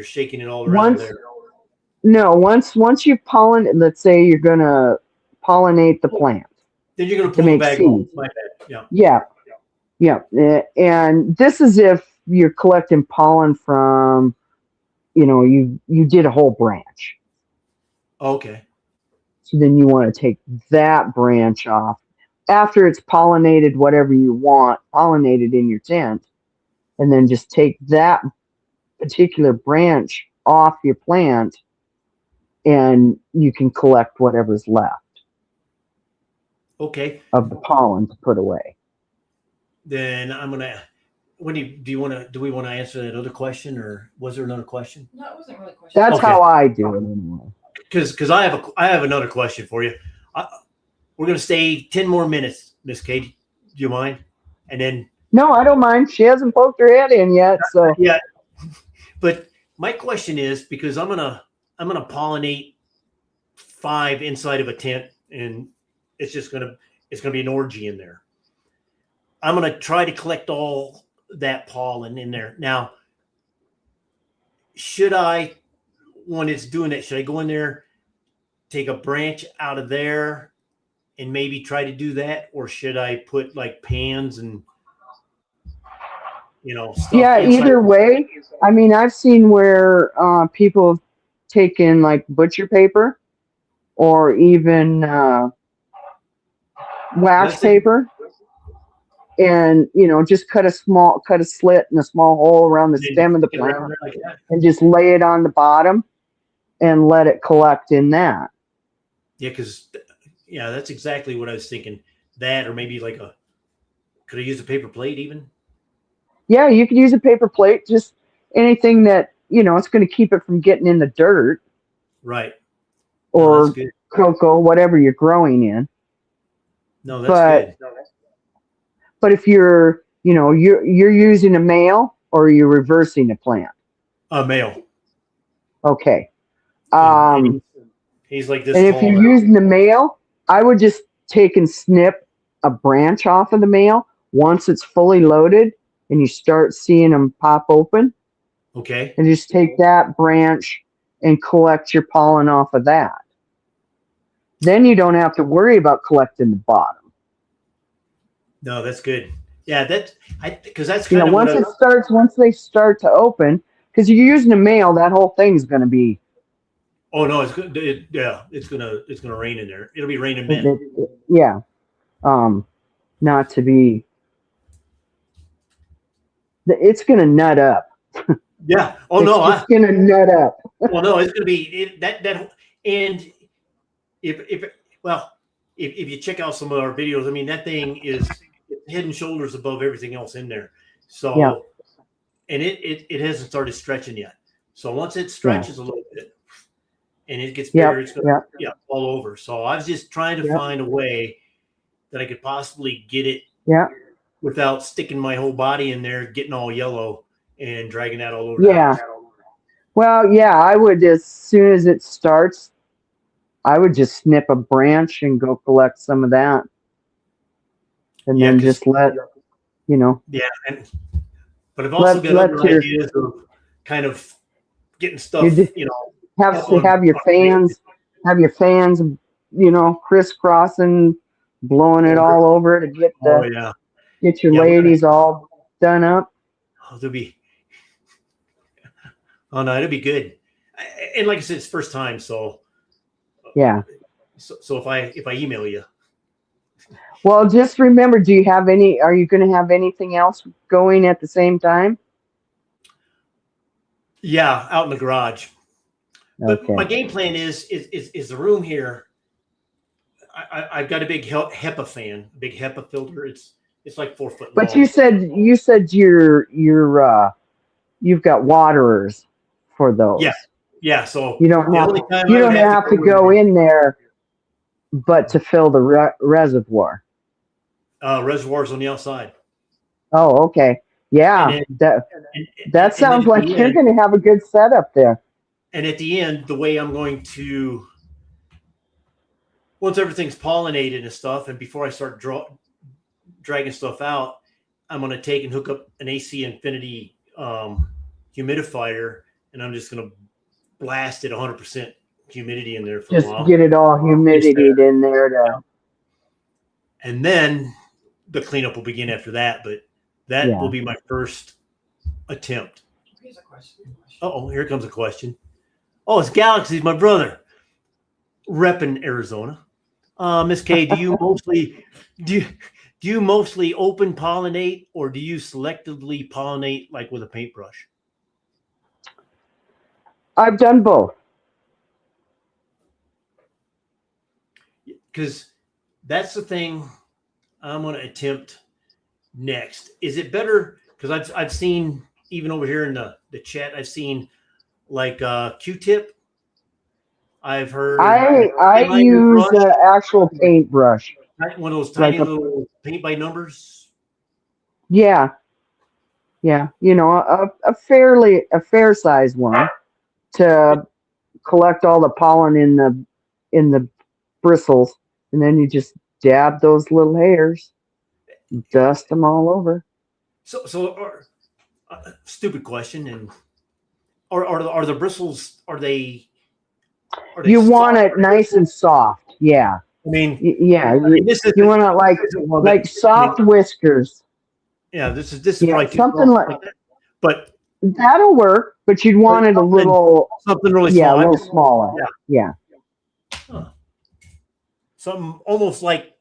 shaking it all around there? No, once you pollinate, let's say you're gonna pollinate the plant. Then you're gonna pull the bag off. My bad. Yeah. And this is if you're collecting pollen from, you did a whole branch. Okay. So then you want to take that branch off after it's pollinated, whatever you want pollinated in your tent, and then just take that particular branch off your plant, and you can collect whatever's left. Okay. Of the pollen to put away. Then I'm gonna. Do we want to answer that other question, or was there another question? No, it wasn't really a question. That's how I do it anyway. Because I have another question for you. We're gonna stay 10 more minutes, Miss Kay. Do you mind? And then. No, I don't mind. She hasn't poked her head in yet, so. Yeah. But my question is, because I'm gonna pollinate 5 inside of a tent, and it's gonna be an orgy in there. I'm gonna try to collect all that pollen in there. Now, should I, when it's doing that, should I go in there, take a branch out of there, and maybe try to do that, or should I put like pans and stuff? Yeah, either way. I mean, I've seen where people have taken like butcher paper or even wax paper, and just cut a slit and a small hole around the stem of the plant, and just lay it on the bottom, and let it collect in that. Yeah, because that's exactly what I was thinking. That, or maybe like could I use a paper plate even? Yeah, you could use a paper plate, just anything that, it's going to keep it from getting in the dirt Right. No, that's or good. cocoa, whatever you're growing in. No, that's But good. but if you're using a male or you're reversing a plant. Male. Okay. And Um, he's like this and if tall you're now. using the male, I would just take and snip a branch off of the male once it's fully loaded and you start seeing them pop open, Okay. and just take that branch and collect your pollen off of that. Then you don't have to worry about collecting the bottom. No, that's good. Yeah, because that's kind of Once they start to open, because you're using a male, that whole thing's going to be. Oh no, it's good. It's gonna rain in there. It'll be raining men. Yeah. Not to be. It's going to nut up. Yeah. Oh no, It's going to nut up. well no, it's gonna be that and if well if you check out some of our videos, I mean that thing is head and shoulders above everything else in there. So Yeah. and it hasn't started stretching yet. So once it stretches a little bit and it gets bigger, it's gonna fall over. So I was just trying to find a way that I could possibly get it without sticking my whole body in there, getting all yellow and dragging that all over. Yeah. Well, yeah, I would, as soon as it starts, I would just snip a branch and go collect some of that. And then just let. Yeah, but I've also got other ideas of kind of getting stuff, have your fans, crisscrossing, blowing it all over to get get your ladies all done up. Oh, it'll be good. And like I said, it's first time, so yeah. So if I email you. Well, just remember, are you going to have anything else going at the same time? Yeah, out in the garage. But Okay. my game plan is the room here. I've got a big HEPA fan, big HEPA filter. It's like 4 foot long. But you said you've got waterers for those. Yeah. So you don't have to go in there, but to fill the reservoir. Reservoirs on the outside. Oh, okay. Yeah, that sounds like you're going to have a good setup there. And at the end, the way I'm going to, once everything's pollinated and stuff, and before I start dragging stuff out, I'm going to take and hook up an AC Infinity humidifier, and I'm just going to blast it 100% humidity in there for a while. Just get it all humidified in there. And then the cleanup will begin after that, but that will be my first attempt. Here's a question. Oh, here comes a question. Oh, it's Galaxy's my brother, repping Arizona. Miss K, do you mostly open pollinate, or do you selectively pollinate like with a paintbrush? I've done both. Because that's the thing I'm going to attempt next. Is it better? Because I've seen, even over here in the chat, I've seen like Q-tip. I've heard. I use an actual paintbrush. One of those tiny little paint by numbers. Yeah. Yeah. A fair size one to collect all the pollen in the bristles, and then you just dab those little hairs, dust them all over. So stupid question, and are the bristles, are they you want it nice and soft? Yeah. I mean, you want it like soft whiskers. Yeah, this is probably something like that. But that'll work. But you'd want it a little something really small. Yeah, a little smaller. Yeah. Huh. Something almost like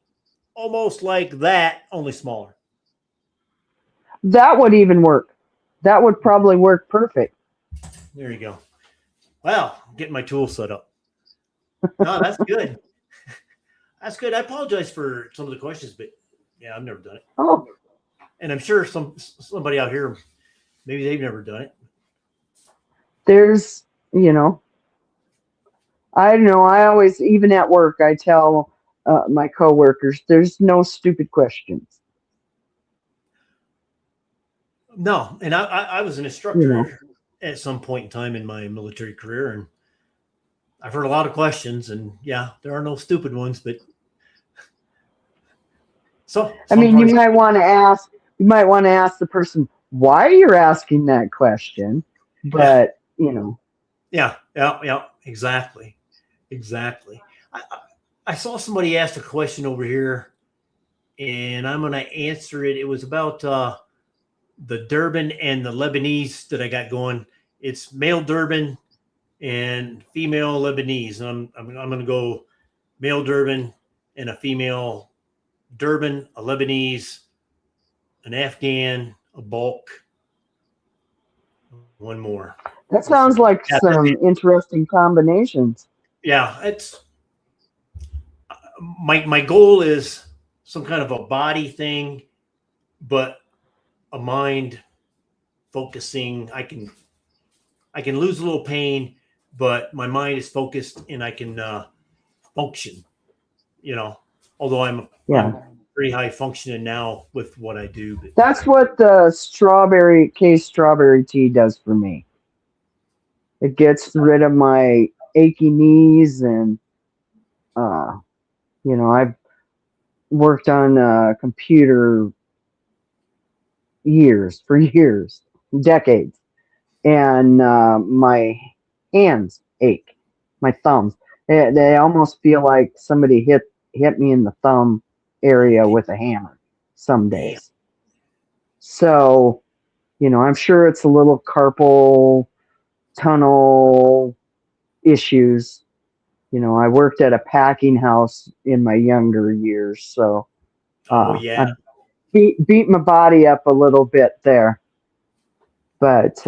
that, only smaller. That would even work. That would probably work perfect. There you go. Well, getting my tool set up. No, that's good. That's good. I apologize for some of the questions, but yeah, I've never done it. Oh, And I'm sure somebody out here, maybe they've never done it. there's, I don't know. I always, even at work, I tell my coworkers, there's no stupid questions. No, and I was an You instructor know, at some point in time in my military career, and I've heard a lot of questions, and yeah, there are no stupid ones, but I some mean, parties, you might want to ask the person why you're asking that question, yeah, but yeah, exactly. I saw somebody ask a question over here, and I'm going to answer it. It was about the Durban and the Lebanese that I got going. It's male Durban and female Lebanese. And I'm going to go male Durban and a female Durban, a Lebanese, an Afghan, a bulk, one more. that sounds like some interesting combinations. Yeah, it's my goal is some kind of a body thing, but a mind focusing. I can lose a little pain, but my mind is focused and I can function. Although I'm pretty high functioning now with what I do. But That's what the case strawberry tea does for me. It gets rid of my achy knees, and I've worked on a computer for years, decades, and my hands ache, my thumbs. They almost feel like somebody hit me in the thumb area with a hammer some days. So, I'm sure it's a little carpal tunnel issues. I worked at a packing house in my younger years, so I beat my body up a little bit there. But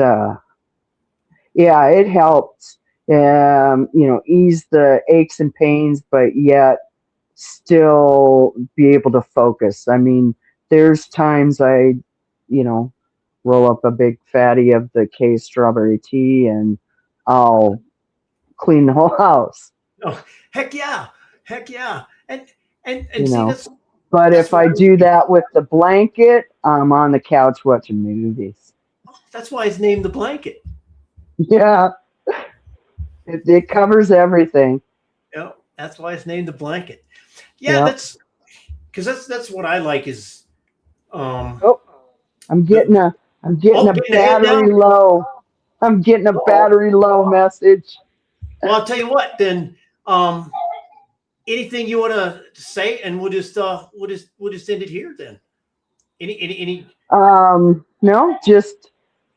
yeah, it helps, ease the aches and pains, but yet still be able to focus. I mean, there's times you know, roll up a big fatty of the K strawberry tea and I'll clean the whole house. oh, heck yeah, and You see know, but if I do that with the blanket, I'm on the couch watching movies. that's why it's named the blanket. Yeah, it covers everything. Yeah, that's why it's named the blanket. Yeah, that's because that's what I like is Oh, I'm getting a battery down. low. I'm getting a battery low message. Well, I'll tell you what. Then, anything you want to say, and we'll just end it here. Then, any. No, just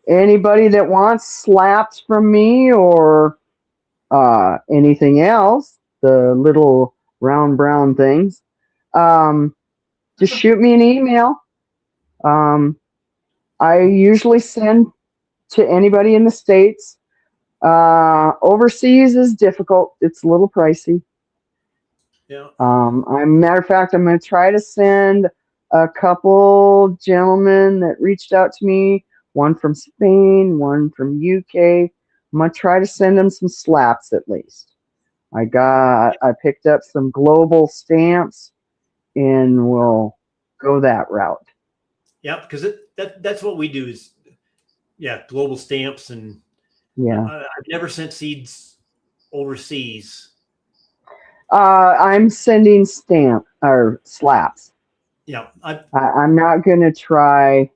anybody that wants slaps from me or anything else, the little round brown things. Just shoot me an email. I usually send to anybody in the States. Overseas is difficult. It's a little pricey. Yeah. Matter of fact, I'm going to try to send a couple gentlemen that reached out to me, one from Spain, one from UK. I'm going to try to send them some slaps at least. I picked up some global stamps and we'll go that route. Yeah, because that's what we do is, global stamps. And I've never sent seeds overseas. I'm sending stamp or slaps. Yeah, I'm not gonna try.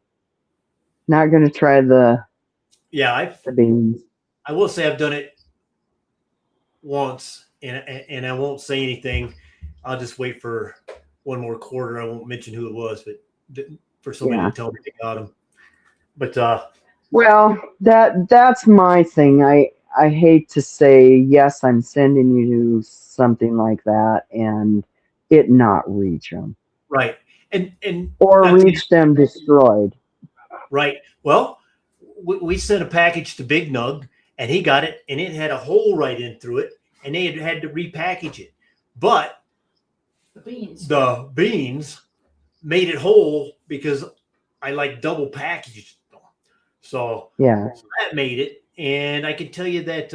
Not gonna try the. Yeah, the beans. I will say I've done it once, and I won't say anything. I'll just wait for one more quarter. I won't mention who it was, but for somebody to tell me they got them. But well, that's my thing. I hate to say yes, I'm sending you something like that, and it not reach them. Right, and or reach them destroyed. Right. Well, we sent a package to Big Nug, and he got it, and it had a hole right in through it, and they had to repackage it. But the beans made it whole because I like double packaged. So Yeah. that made it. And I can tell you that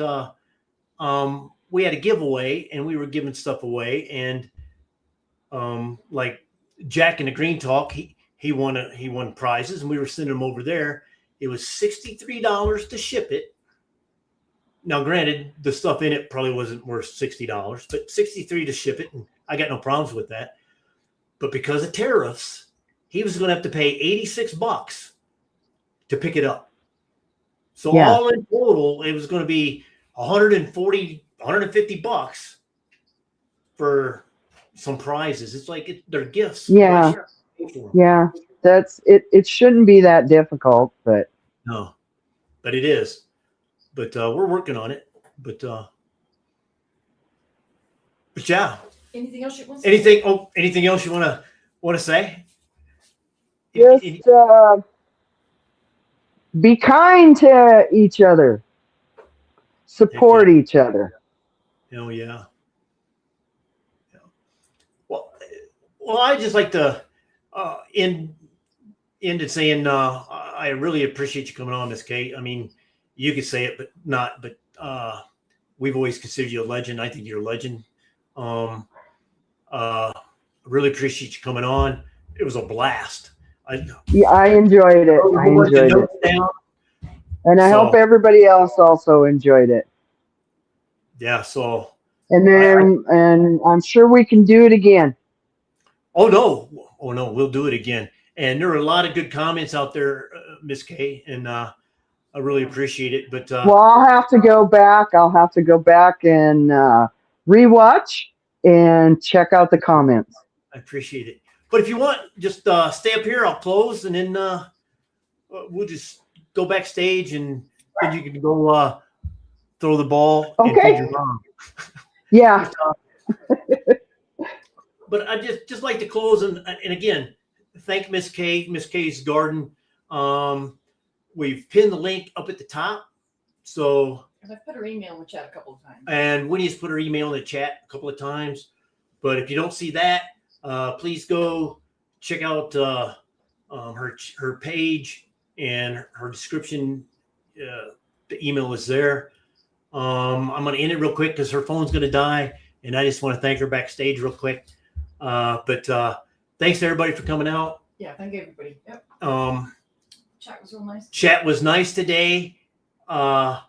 we had a giveaway, and we were giving stuff away. And like Jack in the Green Talk, he won prizes, and we were sending them over there. It was $63 to ship it. Now, granted, the stuff in it probably wasn't worth $60, but $63 to ship it, and I got no problems with that. But because of tariffs, he was going to have to pay $86 to pick it up. So all in total, it was going to be $150 for some prizes. It's like they're gifts. Yeah. Yeah. That's it. It shouldn't be that difficult, but no, but it is. But we're working on it. But yeah. Anything else you want to say? Anything else you want to say? just be kind to each other. Support each other. Oh yeah. Well, I just like to end it saying I really appreciate you coming on, Miss Kay. I mean, you could say it, but not. But we've always considered you a legend. I think you're a legend. Really appreciate you coming on. It was a blast. I enjoyed it. I enjoyed it. And I hope everybody else also enjoyed it. Yeah. So. And then, and I'm sure we can do it again. Oh no, we'll do it again. And there are a lot of good comments out there, Miss Kay, and I really appreciate it. But well, I'll have to go back. I'll have to go back and rewatch and check out the comments. I appreciate it. But if you want, just stay up here. I'll close, and then we'll just go backstage, and then you can go throw the ball and feed your mom. Yeah. But I just like to close, and again, thank Miss Kay, MsKaysGarden. We've pinned the link up at the top. So I've put her email in the chat a couple of times. And Winnie's put her email in the chat a couple of times. But if you don't see that, please go check out her page and her description. The email is there. I'm going to end it real quick because her phone's going to die. And I just want to thank her backstage real quick. But thanks to everybody for coming out. Yeah, thank everybody. Yep. Chat was real nice. Chat was nice today. And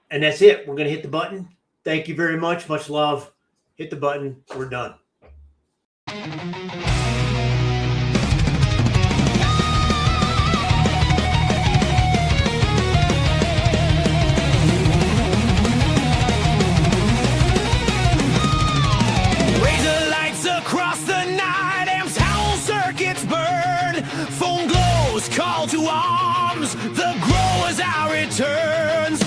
that's it. We're going to hit the button. Thank you very much. Much love. Hit the button. We're done. Razor lights across the night, amps howl, circuits burn, phone glows, call to arms, the growers our returns.